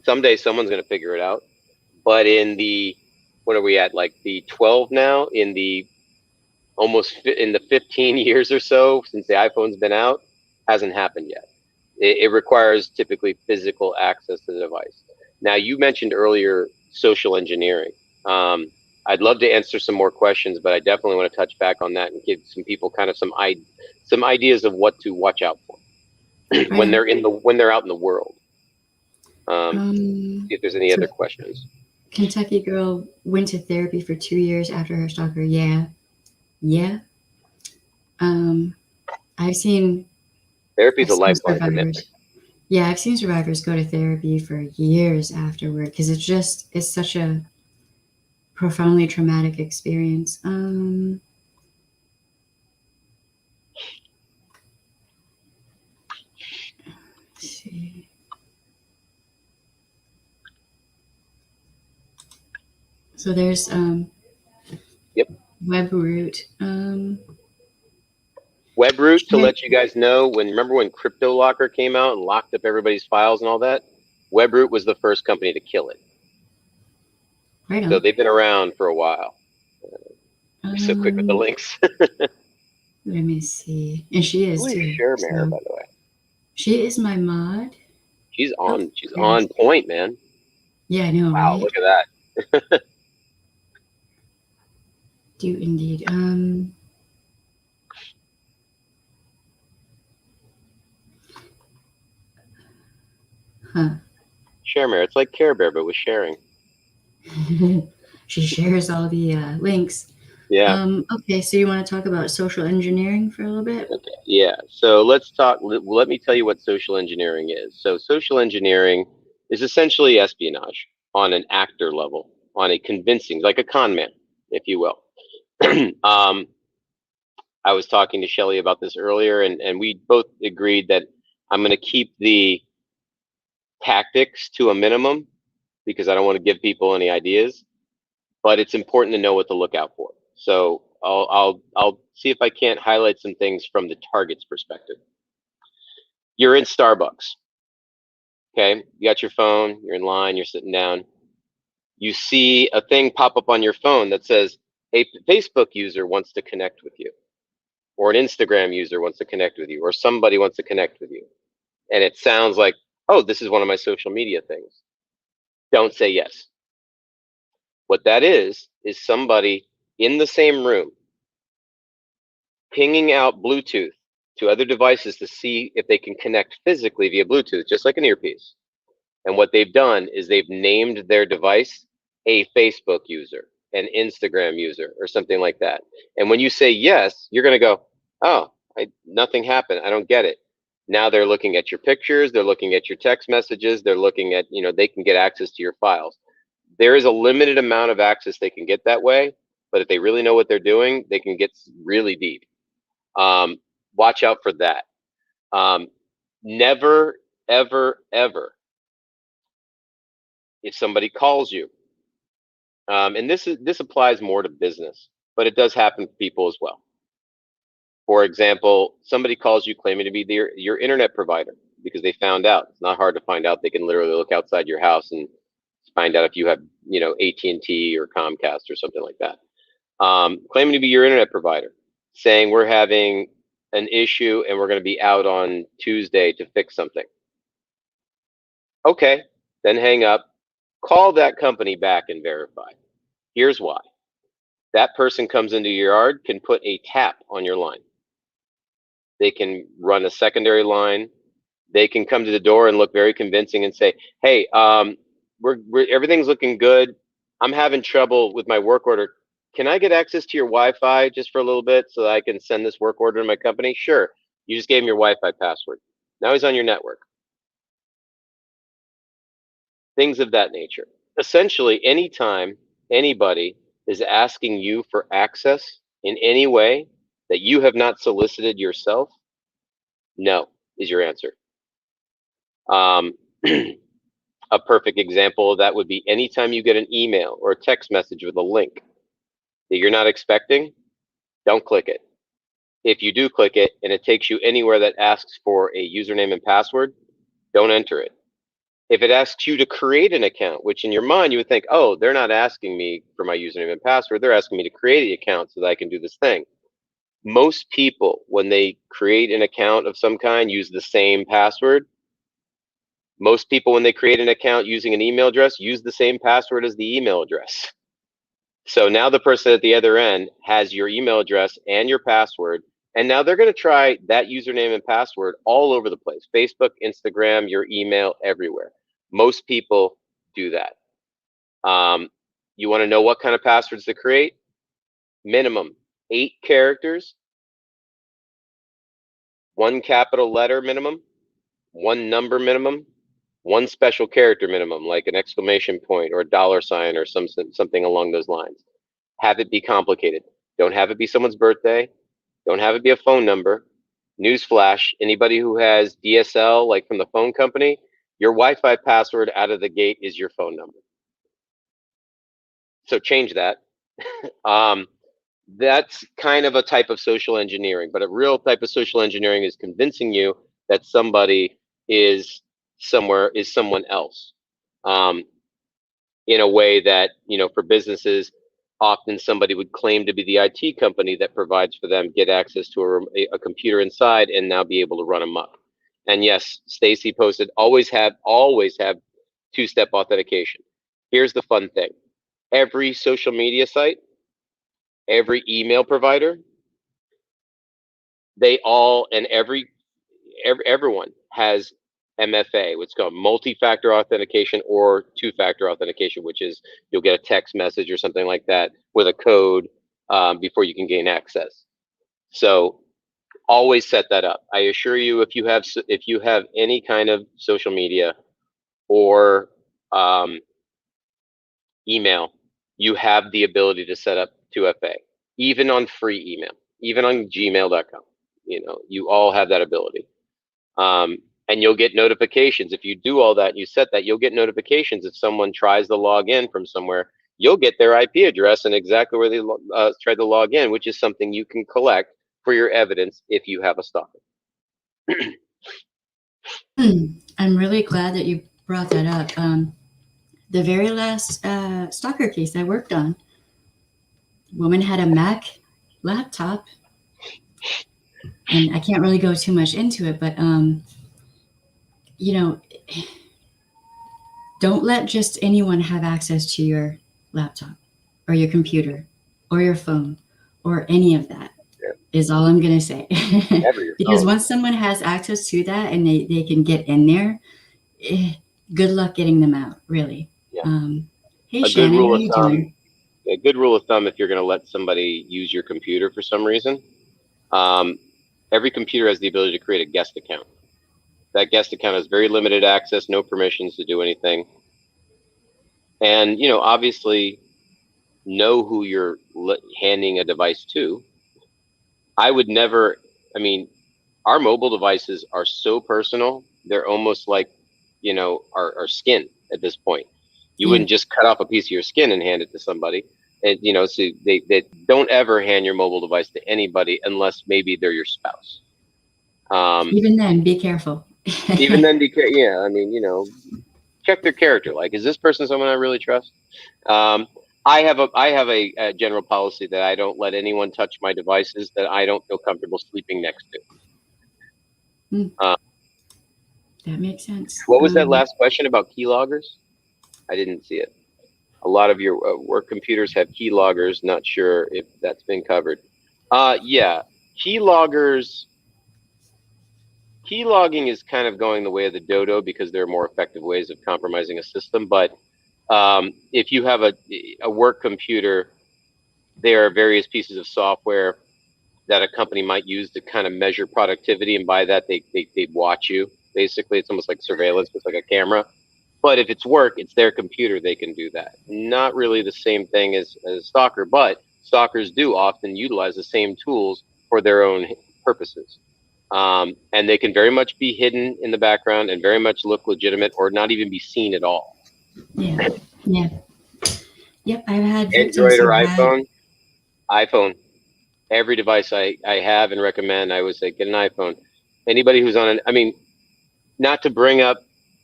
Someday someone's going to figure it out. But what are we at? Like the 12 now, in the 15 years or so since the iPhone's been out, hasn't happened yet. It requires typically physical access to the device. Now, you mentioned earlier social engineering. I'd love to answer some more questions, but I definitely want to touch back on that and give some people kind of some ideas of what to watch out for when they're out in the world. See if there's any other questions. Kentucky girl went to therapy for 2 years after her stalker. Yeah. I've seen therapy's a lifelong commitment. Yeah, I've seen survivors go to therapy for years afterward because it's such a profoundly traumatic experience. Let's see. So there's Yep. WebRoot. WebRoot, to let you guys know, remember when CryptoLocker came out and locked up everybody's files and all that? WebRoot was the first company to kill it. Right on. So they've been around for a while. So quick with the links. Let me see. And she is too. Sure, Mare, by the way. She is my mod. She's on point, man. Yeah, I know, wow, right? Look at that. Do indeed. Share Mare. It's like Care Bear, but with sharing. She shares all the links. Yeah. Okay, so you want to talk about social engineering for a little bit? Okay. Yeah. So let's talk. Let me tell you what social engineering is. So social engineering is essentially espionage on an actor level, on a convincing, like a con man, if you will. I was talking to Shelly about this earlier, and we both agreed that I'm going to keep the tactics to a minimum because I don't want to give people any ideas, but it's important to know what to look out for. So I'll see if I can't highlight some things from the target's perspective. You're in Starbucks. Okay, you got your phone, you're in line, you're sitting down. You see a thing pop up on your phone that says, a Facebook user wants to connect with you, or an Instagram user wants to connect with you, or somebody wants to connect with you. And it sounds like, oh, this is one of my social media things. Don't say yes. What that is somebody in the same room pinging out Bluetooth to other devices to see if they can connect physically via Bluetooth, just like an earpiece. And what they've done is they've named their device a Facebook user, an Instagram user, or something like that. And when you say yes, you're going to go, oh, nothing happened. I don't get it. Now they're looking at your pictures. They're looking at your text messages. They're looking at, they can get access to your files. There is a limited amount of access they can get that way. But if they really know what they're doing, they can get really deep. Watch out for that. Never, ever, ever, if somebody calls you, and this applies more to business, but it does happen to people as well. For example, somebody calls you claiming to be your internet provider because they found out. It's not hard to find out. They can literally look outside your house and find out if you have, AT&T or Comcast or something like that. Claiming to be your internet provider, saying we're having an issue and we're going to be out on Tuesday to fix something. Okay, then hang up. Call that company back and verify. Here's why. That person comes into your yard, can put a tap on your line. They can run a secondary line. They can come to the door and look very convincing and say, hey, everything's looking good. I'm having trouble with my work order. Can I get access to your Wi-Fi just for a little bit so that I can send this work order to my company? Sure. You just gave him your Wi-Fi password. Now he's on your network. things of that nature. Essentially, anytime anybody is asking you for access in any way that you have not solicited yourself, no is your answer. A perfect example of that would be anytime you get an email or a text message with a link that you're not expecting, don't click it. If you do click it and it takes you anywhere that asks for a username and password, don't enter it. If it asks you to create an account, which in your mind you would think, oh, they're not asking me for my username and password, they're asking me to create an account so that I can do this thing. Most people, when they create an account of some kind, use the same password. Most people, when they create an account using an email address, use the same password as the email address. So now the person at the other end has your email address and your password, and now they're going to try that username and password all over the place. Facebook, Instagram, your email, everywhere. Most people do that. You want to know what kind of passwords to create? Minimum 8 characters, 1 capital letter minimum, 1 number minimum, 1 special character minimum, like an exclamation point or a $sign or something along those lines. Have it be complicated. Don't have it be someone's birthday. Don't have it be a phone number. Newsflash, anybody who has DSL, like from the phone company, your Wi-Fi password out of the gate is your phone number. So change that. That's kind of a type of social engineering, but a real type of social engineering is convincing you that somebody is someone else, in a way that, for businesses, often somebody would claim to be the IT company that provides for them, get access to a computer inside and now be able to run amok. And yes, Stacy posted, always have 2-step authentication. Here's the fun thing. Every social media site, every email provider, they all, and everyone has MFA, what's called multi-factor authentication, or 2-factor authentication, which is you'll get a text message or something like that with a code before you can gain access. So always set that up. I assure you, if you have any kind of social media or email, you have the ability to set up 2FA, even on free email, even on gmail.com. You all have that ability. And you'll get notifications. If you do all that and you set that, you'll get notifications if someone tries to log in from somewhere. You'll get their IP address and exactly where they tried to log in, which is something you can collect for your evidence if you have a stalker. I'm really glad that you brought that up. The very last stalker case I worked on, woman had a Mac laptop, and I can't really go too much into it, but don't let just anyone have access to your laptop or your computer or your phone or any of that. Is all I'm going to say. Because once someone has access to that and they can get in there, good luck getting them out, really. Yeah. Hey, Shannon, how are you doing? A good rule of thumb, if you're going to let somebody use your computer for some reason, every computer has the ability to create a guest account. That guest account has very limited access, no permissions to do anything. And, obviously know who you're handing a device to. I would never, our mobile devices are so personal. They're almost like, our skin at this point. You wouldn't just cut off a piece of your skin and hand it to somebody. And, so they don't ever hand your mobile device to anybody unless maybe they're your spouse. Even then, be careful. Even then, check their character. Like, is this person someone I really trust? I have a general policy that I don't let anyone touch my devices that I don't feel comfortable sleeping next to. That makes sense. What was that last question about keyloggers? I didn't see it. A lot of your work computers have keyloggers. Not sure if that's been covered. Yeah, keyloggers. Keylogging is kind of going the way of the dodo because there are more effective ways of compromising a system. But if you have a work computer, there are various pieces of software that a company might use to kind of measure productivity, and by that they watch you. Basically, it's almost like surveillance, it's like a camera. But if it's work, it's their computer, they can do that. Not really the same thing as a stalker, but stalkers do often utilize the same tools for their own purposes. And they can very much be hidden in the background and very much look legitimate or not even be seen at all. Yeah. Yeah. Yep. I've had victims Android or who had. iPhone. Every device I have and recommend, I would say get an iPhone. Anybody who's on I mean, not to bring up,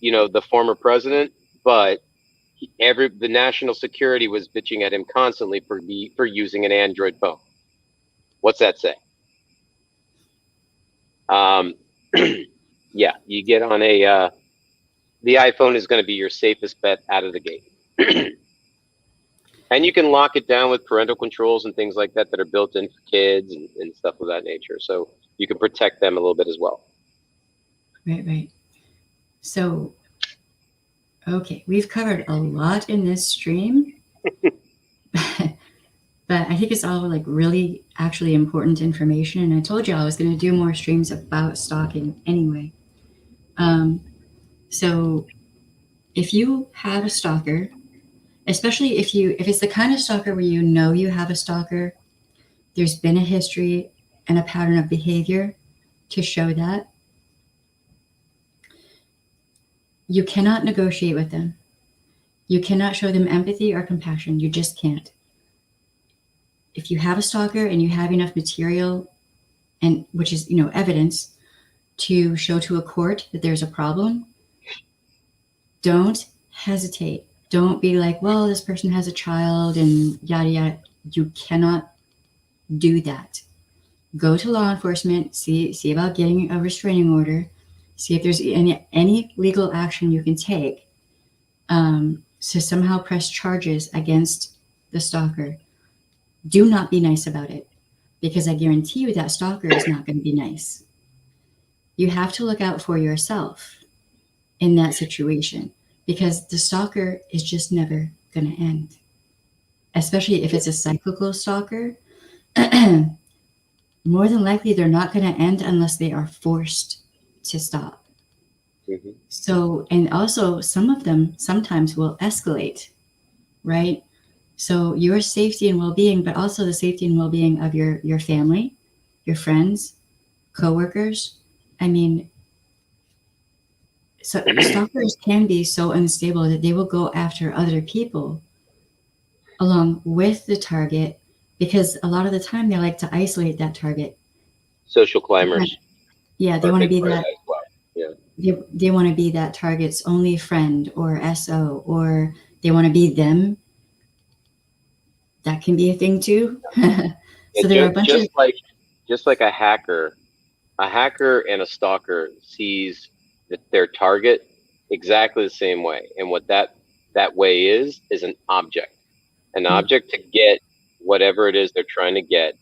the former president, but the national security was bitching at him constantly for using an Android phone. What's that say? Yeah, you get on the iPhone is going to be your safest bet out of the gate. And you can lock it down with parental controls and things like that are built in for kids and stuff of that nature. So you can protect them a little bit as well. Right. So, okay, we've covered a lot in this stream, but I think it's all like really actually important information. And I told you I was going to do more streams about stalking anyway. So if you have a stalker, especially if it's the kind of stalker where you have a stalker, there's been a history and a pattern of behavior to show that, you cannot negotiate with them. You cannot show them empathy or compassion. You just can't. If you have a stalker and you have enough material, and which is, evidence to show to a court that there's a problem, don't hesitate. Don't be like, well, this person has a child and yada, yada. You cannot do that. Go to law enforcement, see about getting a restraining order, see if there's any legal action you can take to somehow press charges against the stalker. Do not be nice about it, because I guarantee you that stalker is not going to be nice. You have to look out for yourself in that situation, because the stalker is just never going to end. Especially if it's a cyclical stalker, more than likely they're not going to end unless they are forced to stop. Mm-hmm. So, and also some of them sometimes will escalate, right? So your safety and well-being, but also the safety and well-being of your family, your friends, coworkers. I mean, so stalkers can be so unstable that they will go after other people along with the target, because a lot of the time they like to isolate that target. Social climbers. Yeah, they want to be that. Well. Yeah. They want to be that target's only friend or SO, or they want to be them. That can be a thing too. So there are a bunch of just like a hacker and a stalker sees their target exactly the same way, and what that way is an object, object to get whatever it is they're trying to get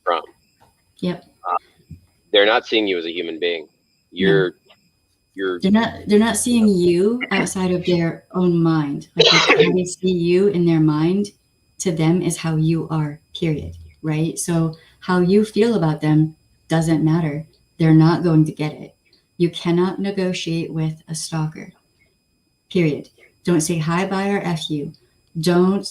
from. Yep. They're not seeing you as a human being. They're not seeing you outside of their own mind. Like how they see you in their mind, to them is how you are, period. Right? So how you feel about them doesn't matter. They're not going to get it. You cannot negotiate with a stalker, period. Don't say hi, bye, or F you. Don't,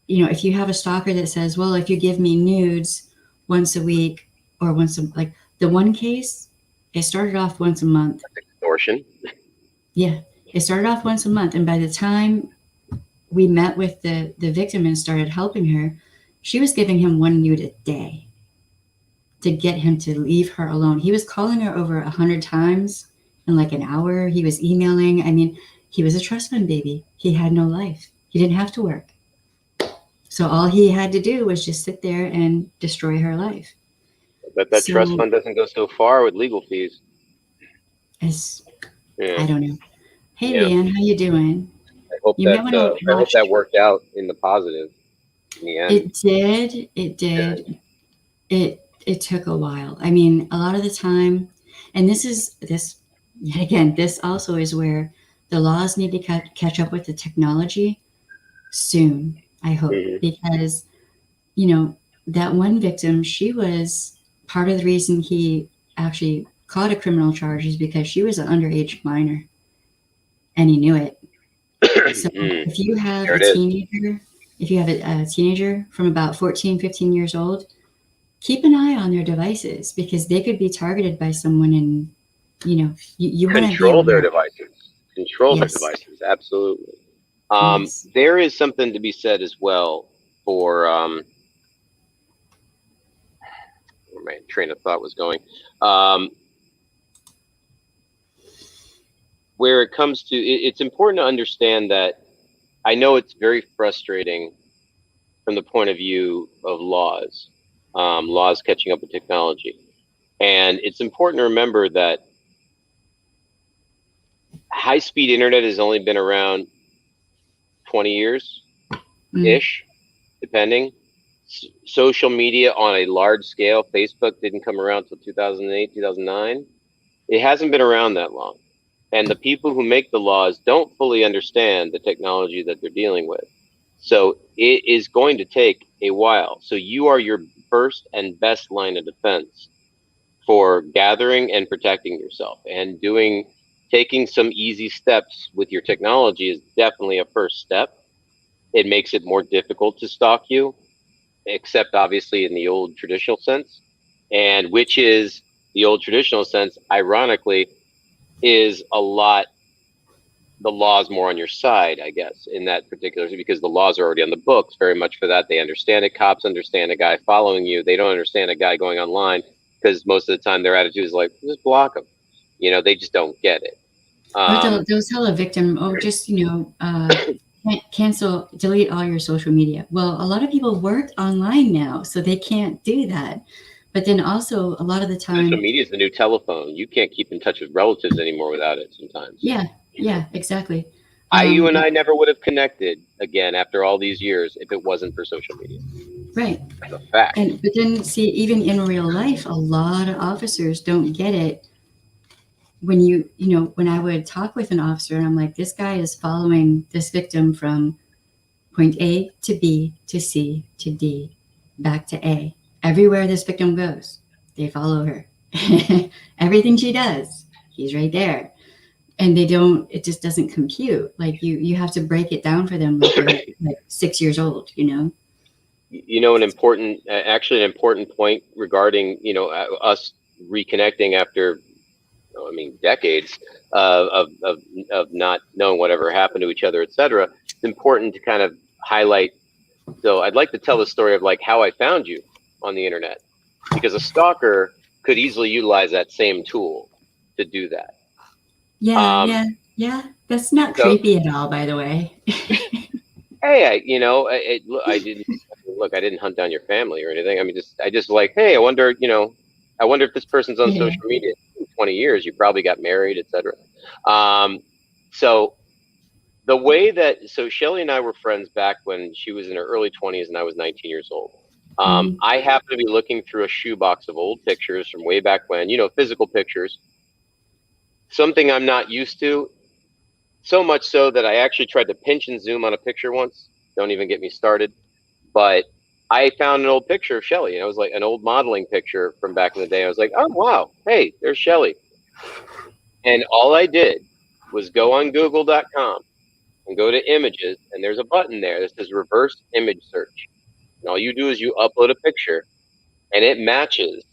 if you have a stalker that says, well, if you give me nudes once a week or like the one case, it started off once a month. Extortion. Yeah, it started off once a month. And by the time we met with the victim and started helping her, she was giving him one nude a day to get him to leave her alone. He was calling her over 100 times in like an hour. He was emailing. I mean, he was a trust fund baby. He had no life. He didn't have to work. So all he had to do was just sit there and destroy her life. But that trust fund doesn't go so far with legal fees. I don't know. Hey, Leanne, how you doing? I hope that worked out in the positive in the end. It did. Yeah. It took a while. I mean, a lot of the time, and this also is where the laws need to catch up with the technology soon, I hope, because, that one victim, she was part of the reason he actually caught a criminal charge is because she was an underage minor. and he knew it. So Mm, if you have there a it is. teenager, if you have a teenager from about 14, 15 years old, keep an eye on their devices because they could be targeted by someone, and you want to be Control their aware. devices. Control their Yes, devices. Absolutely. yes. There is something to be said as well for where my train of thought was going. Um, where it comes to, it's important to understand that I know it's very frustrating from the point of view of laws, laws catching up with technology. And it's important to remember that high speed internet has only been around 20 years Mm, ish, depending. Social media on a large scale, Facebook didn't come around until 2008, 2009. It hasn't been around that long. And the people who make the laws don't fully understand the technology that they're dealing with. So it is going to take a while. So you are your first and best line of defense for gathering and protecting yourself, and taking some easy steps with your technology is definitely a first step. It makes it more difficult to stalk you, except obviously in the old traditional sense, and which is the old traditional sense, ironically, is a lot, the law's more on your side, I guess, in that particular, because the laws are already on the books very much for that. They understand it. Cops understand a guy following you. They don't understand a guy going online because most of the time their attitude is like, just block them. They just don't get it. or they'll tell a victim, oh, just cancel, delete all your social media. Well, a lot of people work online now, so they can't do that. But then also a lot of the Social time, media is the new telephone. You can't keep in touch with relatives anymore without it sometimes. yeah, yeah, exactly. You and But I never would have connected again after all these years if it wasn't for social media. right. That's a fact. But then see, even in real life, a lot of officers don't get it. When when I would talk with an officer and I'm like, this guy is following this victim from point A to B to C to D, back to A. Everywhere this victim goes, they follow her. Everything she does, he's right there. And they don't, it just doesn't compute. Like you have to break it down for them like they're like 6 years old, Actually an important point regarding, us reconnecting after, decades of not knowing whatever happened to each other, etc. It's important to kind of highlight. So I'd like to tell the story of like how I found you on the internet, because a stalker could easily utilize that same tool to do that. Yeah, Um, yeah, yeah. That's not so creepy at all, by the way. hey, I didn't look. I didn't hunt down your family or anything. I just like, hey, I wonder if this person's on Yeah. social media. In 20 years, you probably got married, etc. Um, so the way that Shelly and I were friends back when she was in her early 20s and I was 19 years old. Mhm. I happened to be looking through a shoebox of old pictures from way back when, physical pictures. Something I'm not used to. So much so that I actually tried to pinch and zoom on a picture once. Don't even get me started. But I found an old picture of Shelly, and it was like an old modeling picture from back in the day. I was like, oh, wow. Hey, there's Shelly. And all I did was go on google.com and go to images, and there's a button there that says reverse image search. And all you do is you upload a picture, and it matches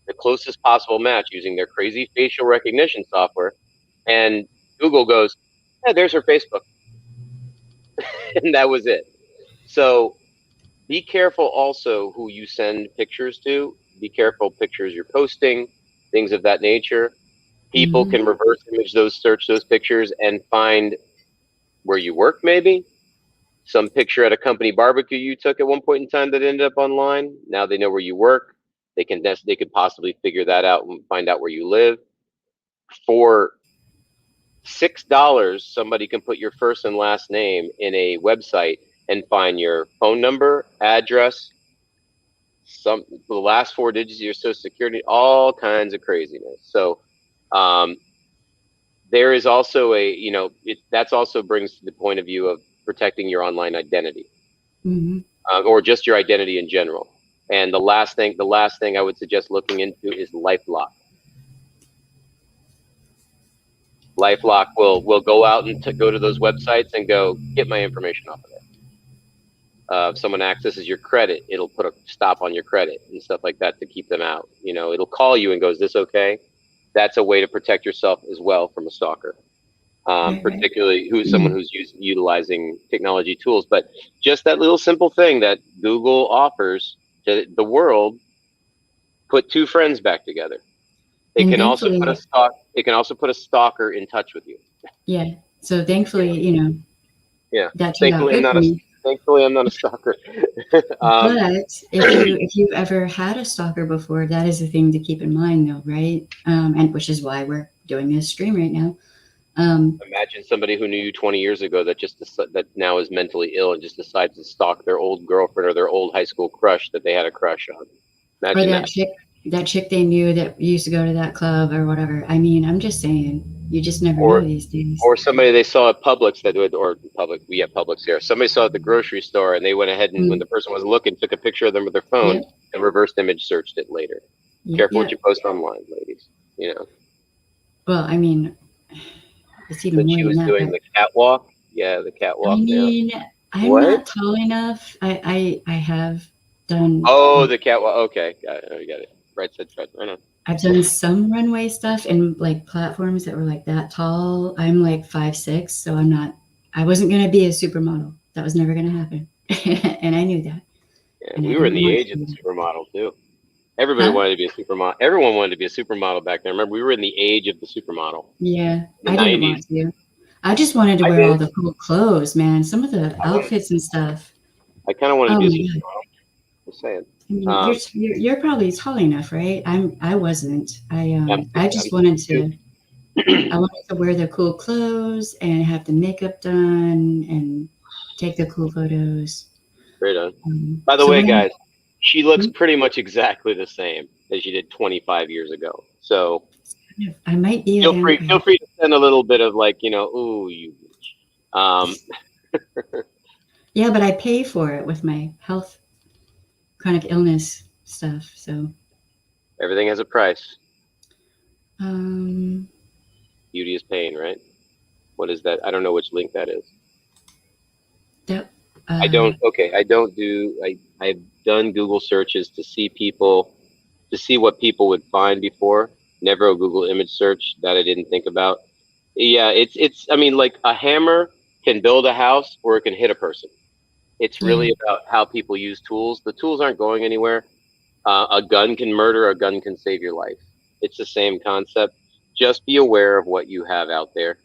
the closest possible match using their crazy facial recognition software. And Google goes, yeah, there's her Facebook. And that was it. So be careful also who you send pictures to. Be careful pictures you're posting, things of that nature. People Mhm. can reverse image search those pictures and find where you work, maybe some picture at a company barbecue you took at one point in time that ended up online. Now they know where you work. They could possibly figure that out and find out where you live. For $6, somebody can put your first and last name in a website and find your phone number, address, the last four digits of your social security, all kinds of craziness. So um, there is also that's also brings to the point of view of protecting your online identity, Mhm. or just your identity in general. And the last thing I would suggest looking into is LifeLock. LifeLock will go out and go to those websites and go get my information off of there. If someone accesses your credit, it'll put a stop on your credit and stuff like that to keep them out. You know, it'll call you and go, "Is this okay?" That's a way to protect yourself as well from a stalker, particularly someone who's utilizing technology tools. But just that little simple thing that Google offers to the world, put two friends back together. It can also put a stalker in touch with you. Yeah. So thankfully, you know, Yeah. that turned out good for me. Thankfully, I'm not a stalker. But if you've ever had a stalker before, that is a thing to keep in mind, though, right? And which is why we're doing this stream right now. Imagine somebody who knew you 20 years ago that now is mentally ill and just decides to stalk their old girlfriend or their old high school crush that they had a crush on. Imagine that chick they knew that used to go to that club or whatever. I mean, I'm just saying, you just never know these days. Or somebody they saw at Publix we have Publix here. Somebody saw at the grocery store and they went ahead and when the person was looking, took a picture of them with their phone and reversed image searched it later. Careful what you post online, ladies. You know. Well, I mean, it's even more she was than that, doing the catwalk. Yeah, the catwalk. I mean, I'm not tall enough. I have done. Oh, the catwalk. Okay, got it. Right side, right on. I've done some runway stuff and like platforms that were like that tall. I'm like 5'6", so I wasn't going to be a supermodel. That was never going to happen. And I knew that. Yeah, we were in the age of the supermodel too. Everybody wanted to be a supermodel. Everyone wanted to be a supermodel back then. Remember, we were in the age of the supermodel. Yeah, I didn't want to. I just wanted to wear all the cool clothes, man. Some of the outfits and stuff. I kind of wanted to be a supermodel. Just saying. I mean, you're probably tall enough, right? I wasn't. I just wanted to. I wanted to wear the cool clothes and have the makeup done and take the cool photos. Right on. By the way, guys, she looks pretty much exactly the same as she did 25 years ago. So I might be. Feel free to send a little bit of like, ooh, you. Yeah, but I pay for it with my health. Chronic illness stuff, so everything has a price. Beauty is pain, right? What is that? I don't know which link that is. I've done Google searches to see what people would find before. Never a Google image search that I didn't think about. Yeah, it's I mean, like a hammer can build a house or it can hit a person. It's really about how people use tools. The tools aren't going anywhere. A gun can murder, a gun can save your life. It's the same concept. Just be aware of what you have out there.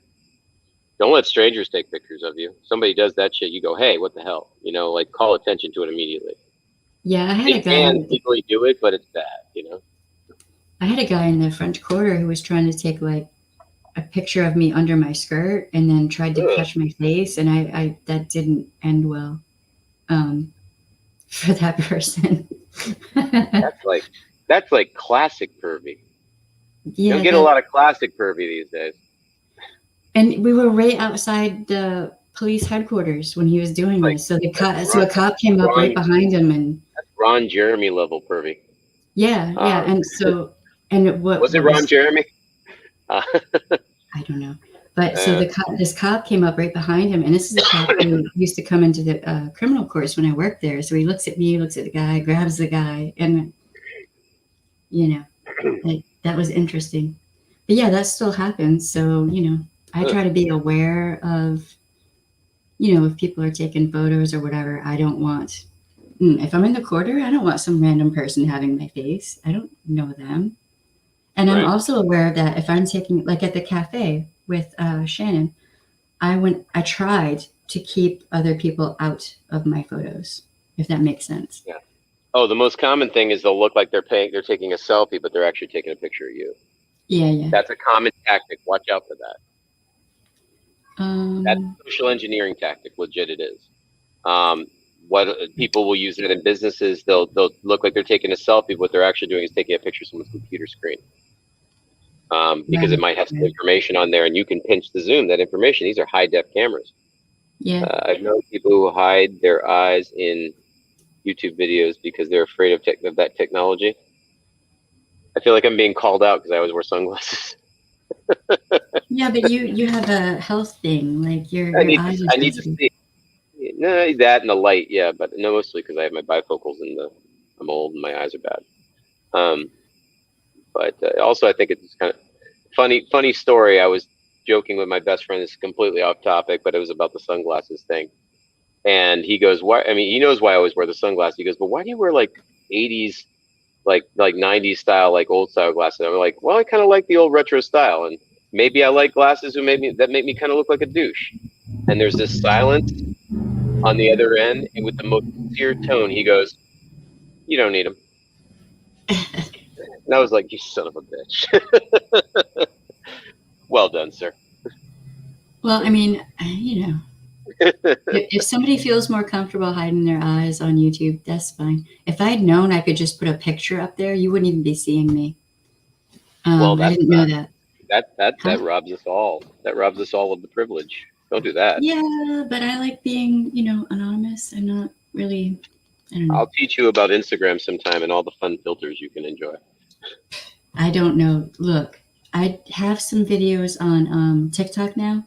Don't let strangers take pictures of you. Somebody does that shit, you go, hey, what the hell? Like call attention to it immediately. Yeah, I had a guy. Can legally do it, but it's bad, I had a guy in the French Quarter who was trying to take like a picture of me under my skirt and then tried to catch my face, and I that didn't end well. For that person. that's like classic pervy. Yeah, you don't get a lot of classic pervy these days. And we were right outside the police headquarters when he was doing this. So a cop came up right behind him, and that's Ron Jeremy level pervy. Yeah, and what was it? Ron Jeremy? I don't know. But so this cop came up right behind him, and this is a cop who used to come into the criminal course when I worked there. So he looks at me, looks at the guy, grabs the guy, and that was interesting. But yeah, that still happens. So I try to be aware of, if people are taking photos or whatever. I don't want, if I'm in the quarter, I don't want some random person having my face. I don't know them. And I'm also aware that if I'm taking, like at the cafe with Shannon, I tried to keep other people out of my photos, if that makes sense. Yeah. Oh, the most common thing is they'll look like they're taking a selfie, but they're actually taking a picture of you. Yeah. That's a common tactic. Watch out for that. That's a social engineering tactic. Legit, it is. What people will use it in businesses, they'll look like they're taking a selfie, but what they're actually doing is taking a picture of someone's computer screen. Because it might have some information on there, and you can pinch to zoom that information. These are high-def cameras. Yeah. I've known people who hide their eyes in YouTube videos because they're afraid of that technology. I feel like I'm being called out because I always wear sunglasses. Yeah, but you have a health thing, like I your need eyes are I need to sensitive. see. No, that and the light, yeah, but no, mostly because I have my bifocals and I'm old and my eyes are bad. But also I think it's kind of funny story. I was joking with my best friend. It's completely off topic, but it was about the sunglasses thing. And he goes, "Why?" I mean, he knows why I always wear the sunglasses. He goes, "But why do you wear like '80s, like '90s style, like old style glasses?" And I'm like, "Well, I kind of like the old retro style, and maybe I like glasses that make me kind of look like a douche." And there's this silence on the other end, and with the most sincere tone, he goes, "You don't need them." And I was like, "You son of a bitch." Well done, sir. Well, I mean, if somebody feels more comfortable hiding their eyes on YouTube, that's fine. If I'd known I could just put a picture up there, you wouldn't even be seeing me. Well, I that's didn't know that. that Huh? robs us all. That robs us all of the privilege. Don't do that. Yeah, but I like being, anonymous. I'm not really, I don't know. I'll teach you about Instagram sometime and all the fun filters you can enjoy. I don't know. Look, I have some videos on TikTok now.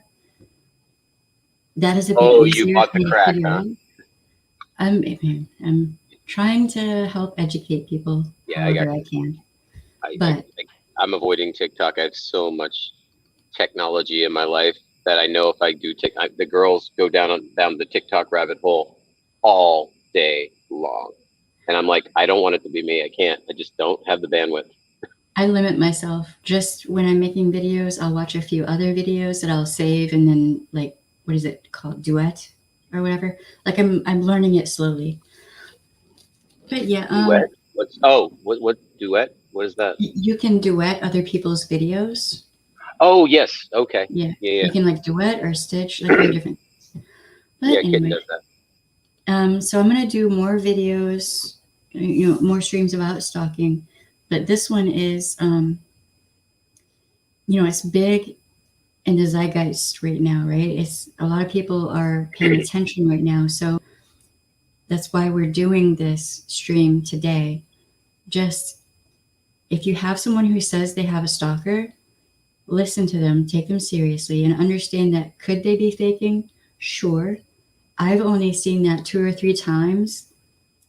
That is a bit Oh, you easier bought for the me to crack, figure huh? out. I'm trying to help educate people Yeah, I got however I you. can. I, But I'm avoiding TikTok. I have so much technology in my life that I know if I do the girls go down the TikTok rabbit hole all day long, and I'm like, I don't want it to be me. I can't. I just don't have the bandwidth. I limit myself. Just when I'm making videos, I'll watch a few other videos that I'll save and then like what is it called? Duet or whatever. Like I'm learning it slowly. But yeah, Duet? What duet? What is that? you can duet other people's videos. Oh yes, okay, Yeah. yeah, You can like duet or stitch, like very different. yeah. But Kitten anyway, does that. so I'm gonna do more videos, more streams about stalking. But this one is it's big in the zeitgeist right now, right? It's a lot of people are paying attention right now. So that's why we're doing this stream today. Just if you have someone who says they have a stalker, listen to them, take them seriously, and understand that could they be faking? Sure. I've only seen that 2 or 3 times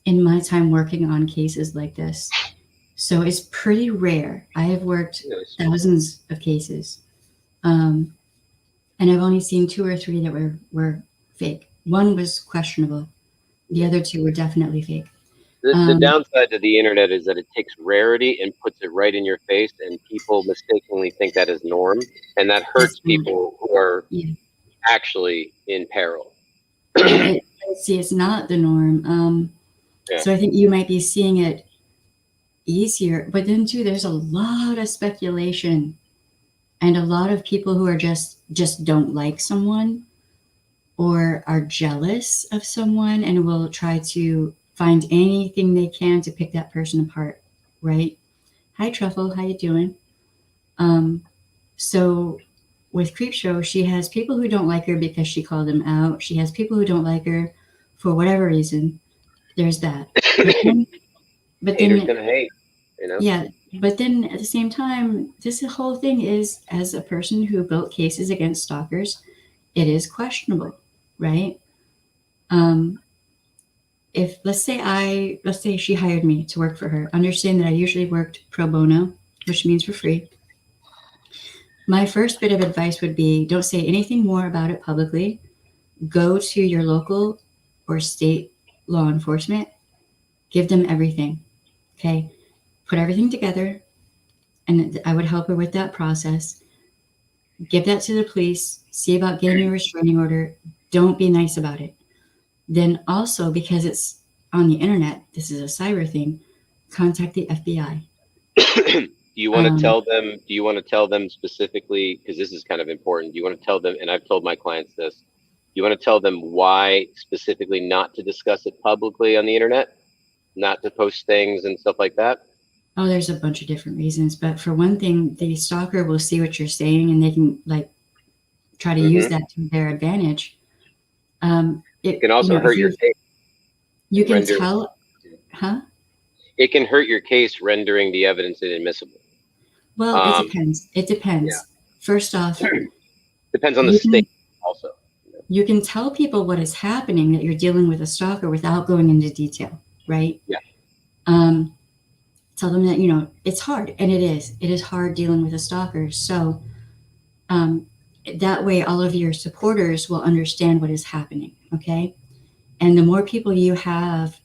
in my time working on cases like this. So it's pretty rare. I have worked Yes. thousands of cases. Um, and I've only seen 2 or 3 that were fake. One was questionable. The other 2 were definitely fake. The Um, downside to the internet is that it takes rarity and puts it right in your face, and people mistakenly think that is norm, and that it's hurts not. people who are Yeah, actually in peril. yeah. Yeah. See, it's not the norm. So I think you might be seeing it easier, but then too, there's a lot of speculation and a lot of people who are just don't like someone or are jealous of someone and will try to find anything they can to pick that person apart, right? Hi Truffle, how you doing? um so with Creepshow, she has people who don't like her because she called them out. She has people who don't like her for whatever reason. There's that. but then but Haters then gonna hate, you know. yeah, but then at the same time, this whole thing is, as a person who built cases against stalkers, it is questionable, right? um if let's say she hired me to work for her, understand that I usually worked pro bono, which means for free. My first bit of advice would be, don't say anything more about it publicly. Go to your local or state law enforcement, give them everything. Okay, put everything together, and I would help her with that process. Give that to the police, see about getting a restraining order. Don't be nice about it. Then also, because it's on the internet, this is a cyber thing, contact the FBI. Do you want to Um, tell them? Do you want to tell them specifically? Because this is kind of important. Do you want to tell them? And I've told my clients this. Do you want to tell them why specifically not to discuss it publicly on the internet, not to post things and stuff like that? oh, there's a bunch of different reasons, but for one thing, the stalker will see what you're saying and they can like try to use Hmm. that to their advantage. It can also hurt If your case. you can Render. tell, huh? It can hurt your case, rendering the evidence inadmissible. Well, it Um, depends. It yeah. depends. first off, Depends on the you can, state also. you can tell people what is happening, that you're dealing with a stalker, without going into detail, right? Yeah. Tell them that, it's hard, and it is. It is hard dealing with a stalker. So that way all of your supporters will understand what is happening, okay? And the more people you have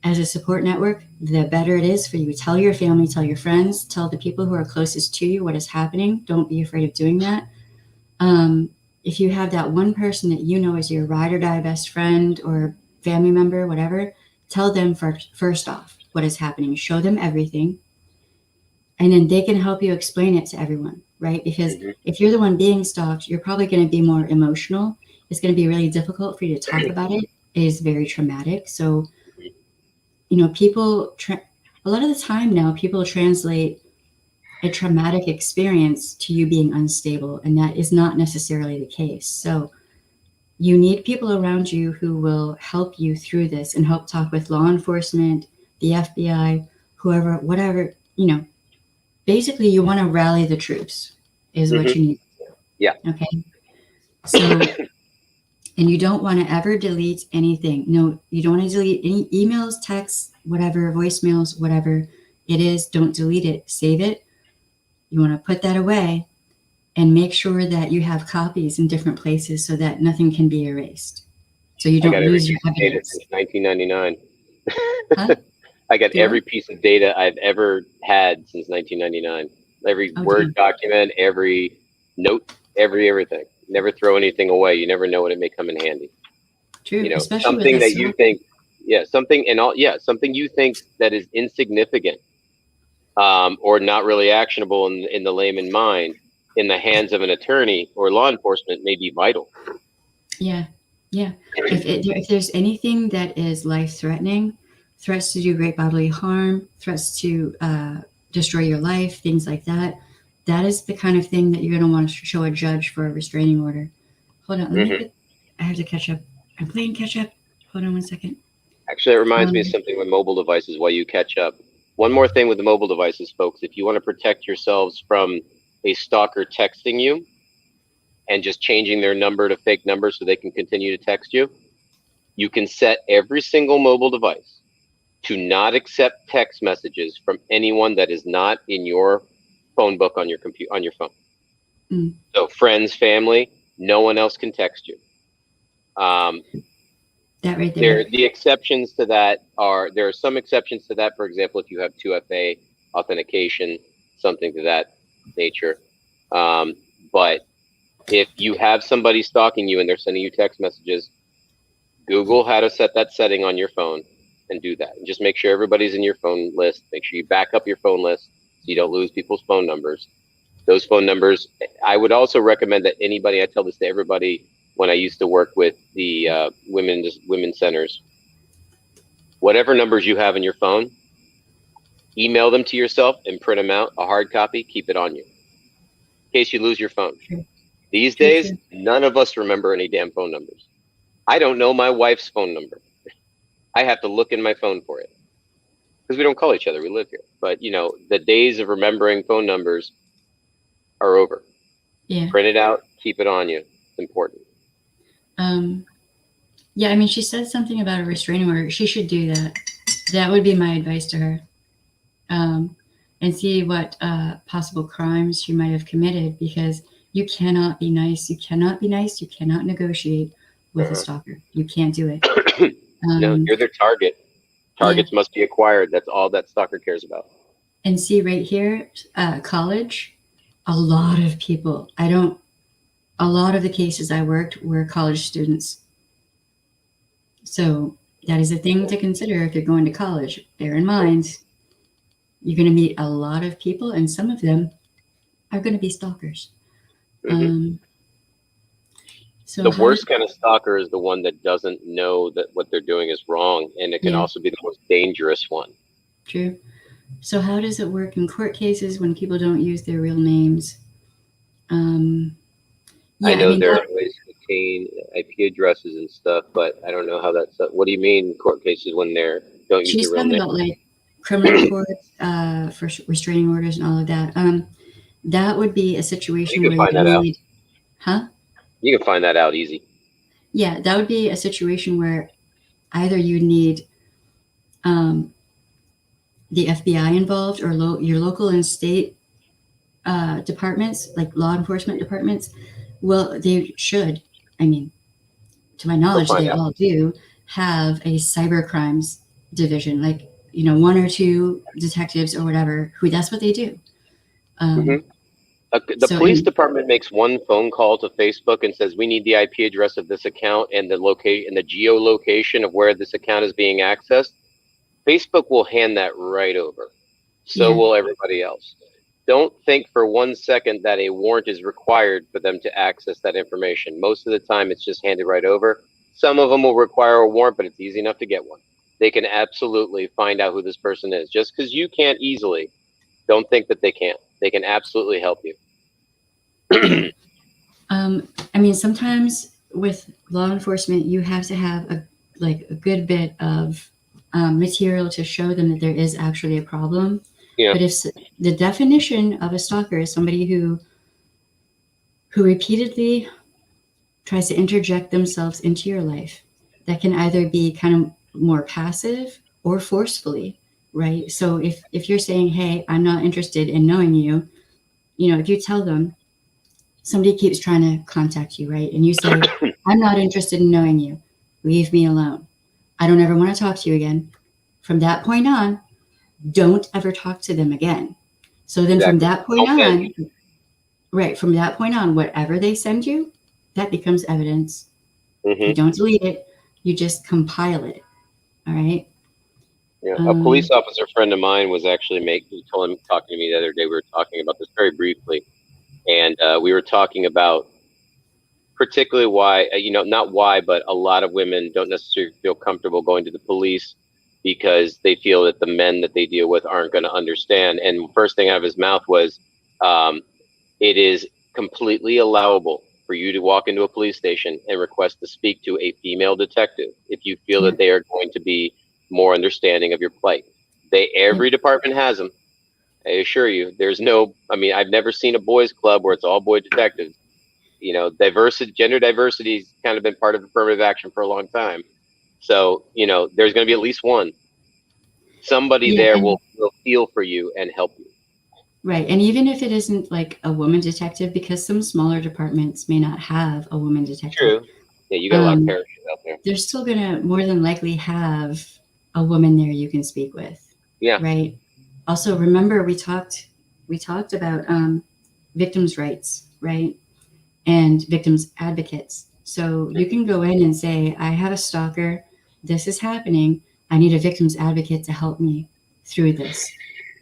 as a support network, the better it is for you. Tell your family, tell your friends, tell the people who are closest to you what is happening. Don't be afraid of doing that. If you have that one person that you know is your ride or die best friend or family member, whatever, tell them first off what is happening. Show them everything. And then they can help you explain it to everyone, right? Because if you're the one being stalked, you're probably going to be more emotional. It's going to be really difficult for you to talk about it. It is very traumatic. So, people, a lot of the time now, people translate a traumatic experience to you being unstable, and that is not necessarily the case. So you need people around you who will help you through this and help talk with law enforcement, the FBI, whoever, whatever, basically you want to rally the troops is what you need. Yeah. Okay. So, and you don't want to ever delete anything. No, you don't want to delete any emails, texts, whatever, voicemails, whatever it is. Don't delete it. Save it. You want to put that away and make sure that you have copies in different places so that nothing can be erased. So you don't lose your evidence. Since 1999. Huh? I got every piece of data I've ever had since 1999. Every Word document, every note, everything. Never throw anything away. You never know when it may come in handy. True, especially something with that you think, something you think that is insignificant, or not really actionable in the layman mind, in the hands of an attorney or law enforcement may be vital. Yeah. If there's anything that is life-threatening, threats to do great bodily harm, threats to destroy your life, things like that, that is the kind of thing that you're going to want to show a judge for a restraining order. Hold on, I have to catch up. I'm playing catch up. Hold on 1 second. Actually, it reminds me of something with mobile devices while you catch up. One more thing with the mobile devices, folks. If you want to protect yourselves from a stalker texting you and just changing their number to fake numbers so they can continue to text you, you can set every single mobile device to not accept text messages from anyone that is not in your phone book on your computer, on your phone. So friends, family, no one else can text you. That right there. The exceptions to that there are some exceptions to that. For example, if you have 2FA authentication, something to that nature. But if you have somebody stalking you and they're sending you text messages, Google how to set that setting on your phone and do that. And just make sure everybody's in your phone list. Make sure you back up your phone list so you don't lose people's phone numbers. Those phone numbers, I would also recommend that anybody, I tell this to everybody when I used to work with the women's centers, whatever numbers you have in your phone, email them to yourself and print them out, a hard copy, keep it on you in case you lose your phone. These days, none of us remember any damn phone numbers. I don't know my wife's phone number. I have to look in my phone for it because we don't call each other. We live here. But, the days of remembering phone numbers are over. Yeah. Print it out, keep it on you. It's important. Yeah, I mean, she said something about a restraining order. She should do that. That would be my advice to her. And see what possible crimes she might have committed, because you cannot be nice. You cannot be nice. You cannot negotiate with a stalker. You can't do it. No, you're their target. Targets must be acquired. That's all that stalker cares about. And see right here, college, a lot of people, a lot of the cases I worked were college students. So that is a thing to consider if you're going to college. Bear in mind, you're going to meet a lot of people, and some of them are going to be stalkers. So the worst kind of stalker is the one that doesn't know that what they're doing is wrong, and it can also be the most dangerous one. True. So how does it work in court cases when people don't use their real names? I know there are ways to obtain IP addresses and stuff, but I don't know how that's. What do you mean in court cases when they don't use their real name? She's talking about like criminal courts for restraining orders and all of that. that would be a You situation can where find you that out. need, huh? You can find that out easy. Yeah, that would be a situation where either you need the FBI involved or your local and state departments, like law enforcement departments. Well, they should. I mean, to my Go knowledge, find they out. all do have a cyber crimes division, like, one or two detectives or whatever, who that's what they do. hmm The So, police and department makes one phone call to Facebook and says, "We need the IP address of this account and the locate and the geolocation of where this account is being accessed." Facebook will hand that right over. So yeah, will everybody else. Don't think for 1 second that a warrant is required for them to access that information. Most of the time, it's just handed right over. Some of them will require a warrant, but it's easy enough to get one. They can absolutely find out who this person is. Just because you can't easily, don't think that they can't. They can absolutely help you. yeah. I mean, sometimes with law enforcement, you have to have a good bit of material to show them that there is actually a problem. Yeah. But if the definition of a stalker is somebody who repeatedly tries to interject themselves into your life, that can either be kind of more passive or forcefully, right? So if you're saying, "Hey, I'm not interested in knowing you," if you tell them somebody keeps trying to contact you, right? And you say, "I'm not interested in knowing you. Leave me alone. I don't ever want to talk to you again." From that point on, don't ever talk to them again. So then from Exactly. that point Don't bend. on, right, from that point on, whatever they send you, that becomes evidence. You hmm don't delete it, you just compile it. All right. Yeah. A police Um, officer friend of mine was actually talking to me the other day. We were talking about this very briefly, and we were talking about particularly why, not why, but a lot of women don't necessarily feel comfortable going to the police because they feel that the men that they deal with aren't going to understand. And first thing out of his mouth was, um, it is completely allowable for you to walk into a police station and request to speak to a female detective if you feel yeah, that they are going to be more understanding of your plight. yeah, Every department has them. I assure you, there's no, I mean, I've never seen a boys club where it's all boy detectives. Gender diversity has kind of been part of affirmative action for a long time. So, there's going to be at least one. Somebody yeah, there and will feel for you and help you. right. And even if it isn't like a woman detective, because some smaller departments may not have a woman detective, True. Yeah, you got a lot of um, parachutes out there. they're still gonna more than likely have a woman there you can speak with, Yeah. right? Also, remember we talked about victims' rights, right? And victims advocates. So you can go in and say, "I have a stalker. This is happening. I need a victims advocate to help me through this."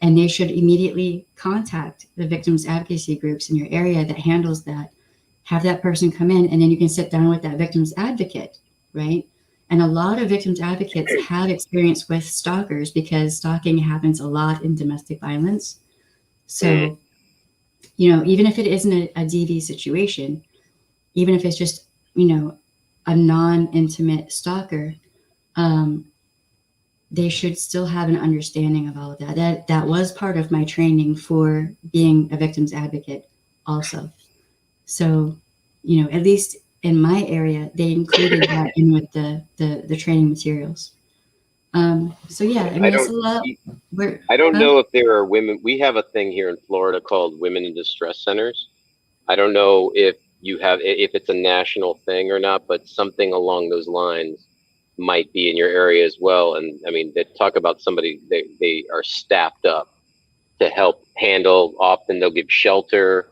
And they should immediately contact the victims advocacy groups in your area that handles that. Have that person come in, and then you can sit down with that victims advocate, right? And a lot of victims advocates have experience with stalkers because stalking happens a lot in domestic violence. Mm. So, even if it isn't a DV situation, even if it's just, a non-intimate stalker, um, they should still have an understanding of all of that. That was part of my training for being a victims advocate also. So, at least in my area, they included that in with the training materials. So yeah, I I mean, it's don't. a lot. Where, I don't huh? know if there are women. We have a thing here in Florida called Women in Distress Centers. I don't know if it's a national thing or not, but something along those lines might be in your area as well. And I mean, they talk about somebody they are staffed up to help handle. Often they'll give shelter,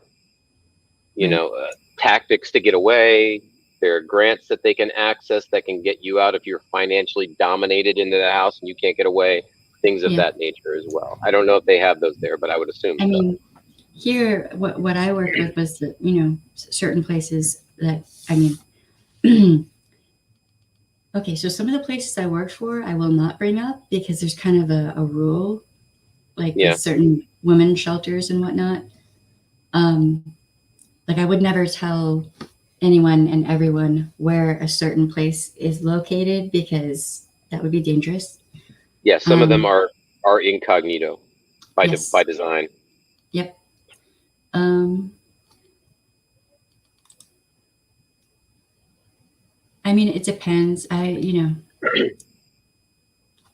Right. tactics to get away. There are grants that they can access that can get you out if you're financially dominated into the house and you can't get away. Things of Yeah. that nature as well. I don't know if they have those there, but I would assume I so. mean, here, what I worked with was that, certain places that, I mean, okay, so some of the places I worked for, I will not bring up because there's kind of a rule, like with Yeah. certain women shelters and whatnot. Um, like I would never tell anyone and everyone where a certain place is located because that would be dangerous. Yeah. Some of them Um, are incognito by yes, design. yep. I mean, it depends.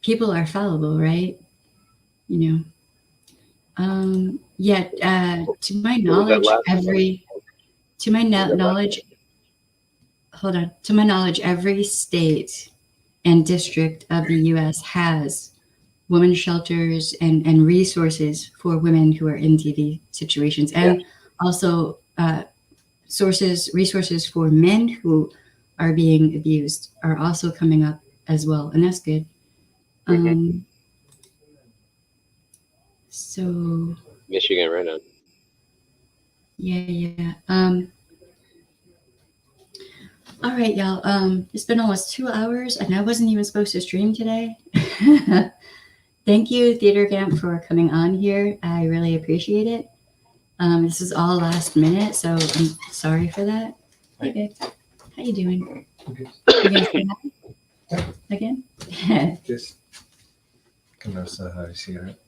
People are fallible, right? To my What was that knowledge, last? to my What was that last? knowledge, hold on. To my knowledge, every state and district of the U.S. has women's shelters and resources for women who are in DV situations, and also resources for men who are being abused are also coming up as well, and that's good. So Michigan, right now. yeah. All right, y'all. It's been almost 2 hours, and I wasn't even supposed to stream today. Thank you, Theater Camp, for coming on here. I really appreciate it. This is all last minute, so I'm sorry for that. Hey, babe. How you doing? Okay. You gonna say hi? Again? Just gonna say hi, cigarette.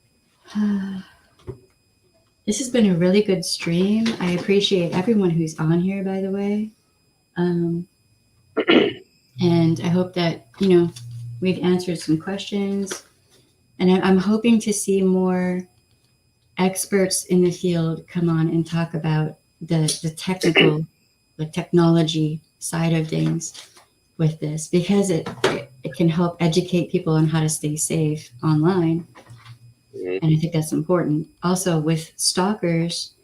This has been a really good stream. I appreciate everyone who's on here, by the way. And I hope that, we've answered some questions. And I'm hoping to see more experts in the field come on and talk about the technical, the technology side of things with this, because it can help educate people on how to stay safe online. And I think that's important. Also, with stalkers,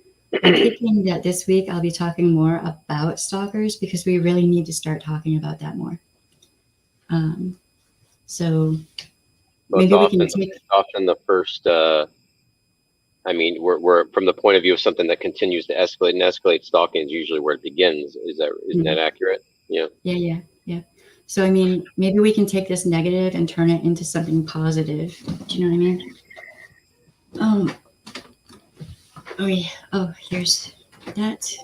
I'm thinking that this week I'll be talking more about stalkers, because we really need to start talking about that more. So maybe we can take. It's often the first. I mean, we're from the point of view of something that continues to escalate and escalate. Stalking is usually where it begins. Isn't that accurate? Yeah. Yeah. So I mean, maybe we can take this negative and turn it into something positive. Do you know what I mean? Oh, here's that.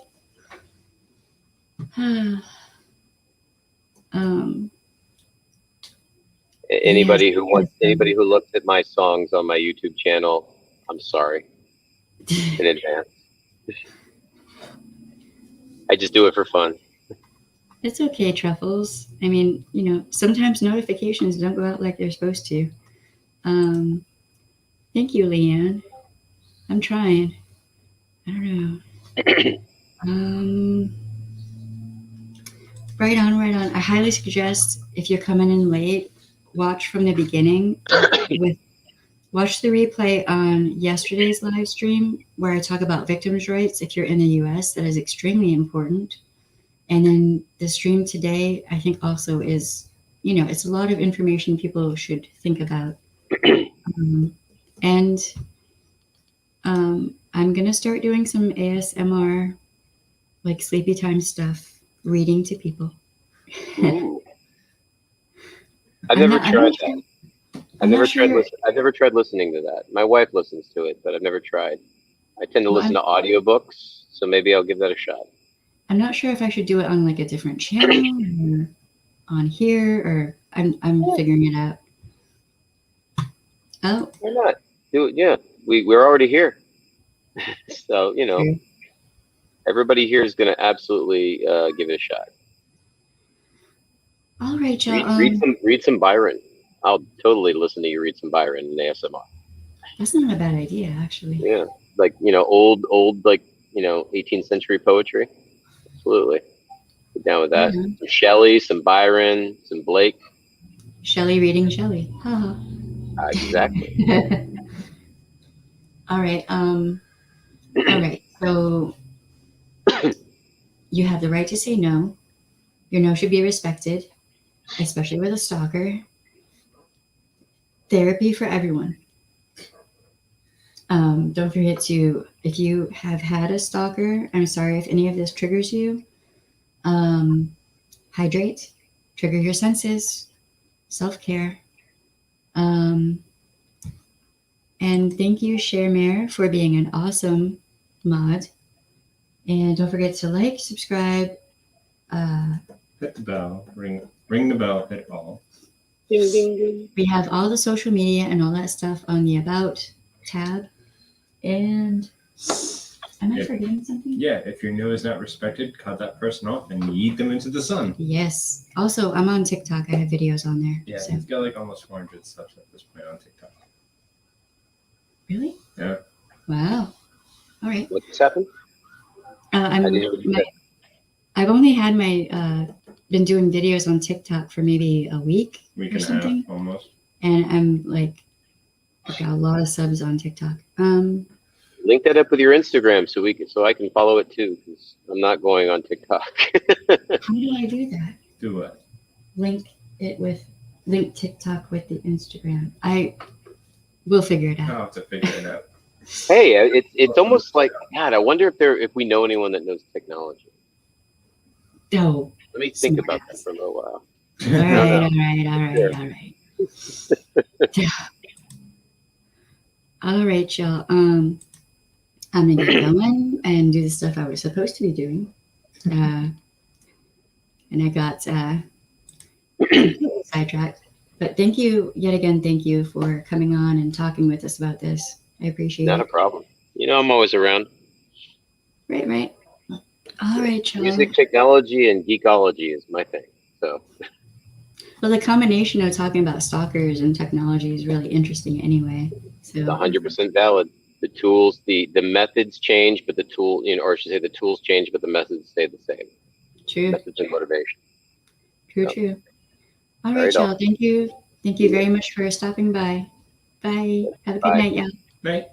Anybody who looks at my songs on my YouTube channel, I'm sorry in advance. I just do it for fun. It's okay, Truffles. I mean, sometimes notifications don't go out like they're supposed to. Thank you, Leanne. I'm trying. I don't know. Right on. I highly suggest, if you're coming in late, watch from the beginning. Watch the replay on yesterday's live stream where I talk about victims' rights. If you're in the US, that is extremely important. And then the stream today, I think also is, it's a lot of information people should think about. I'm going to start doing some ASMR, like sleepy time stuff, reading to people. Ooh. I've never tried that. I've never tried listening to that. My wife listens to it, but I've never tried. I tend to listen to audiobooks, so maybe I'll give that a shot. I'm not sure if I should do it on like a different channel or on here, or I'm figuring it out. Oh, why not? Do it. Yeah, we're already here, so true. Everybody here is going to absolutely give it a shot. All right, y'all. Read some Byron. I'll totally listen to you read some Byron in ASMR. That's not a bad idea, actually. Yeah, like old like 18th century poetry. Absolutely, get down with that. Some Shelley, some Byron, some Blake. Shelley reading Shelley. Haha. Exactly. All right. All right. So you have the right to say no. Your no should be respected, especially with a stalker. Therapy for everyone. Don't forget to, if you have had a stalker, I'm sorry if any of this triggers you. Hydrate, trigger your senses, self-care. And thank you, Sharemare, for being an awesome mod. And don't forget to like, subscribe. Hit the bell, ring the bell, hit all. Ding, ding, ding. We have all the social media and all that stuff on the About tab. And Am I Yeah. forgetting something? Yeah, if your nose is not respected, cut that person off and yeet them into the sun. Yes. Also, I'm on TikTok. I have videos on there. Yeah, So. he's got like almost 400 subs at this point on TikTok. Really? Yeah. Wow. All right. What's happened? I didn't hear what you said. I've only had my been doing videos on TikTok for maybe a week Week or and a something, half almost. and I'm like, I've got a lot of subs on TikTok. Link that up with your Instagram so I can follow it too, because I'm not going on TikTok. How do I do that? Do what? Link TikTok with the Instagram. I will figure it I'll out. have to figure it out. Hey, it's almost like God. I wonder if we know anyone that knows technology. Oh, Let me think smart about that ass. for a little while. All right. All right, y'all. I'm gonna get going and do the stuff I was supposed to be doing. And I got completely sidetracked. But thank you yet again. Thank you for coming on and talking with us about this. I appreciate Not it. a problem. You know, I'm always around. Right. All right, y'all. Music, technology, and geekology is my thing. So. Well, the combination of talking about stalkers and technology is really interesting anyway. So 100% valid. The tools, the methods change, but the tool, or I should say, the tools change, but the methods stay the same. true. Methods and motivation. True. All All right, right, y'all. Thank you very much for stopping by. Bye. Have a good Bye. night, y'all. Right.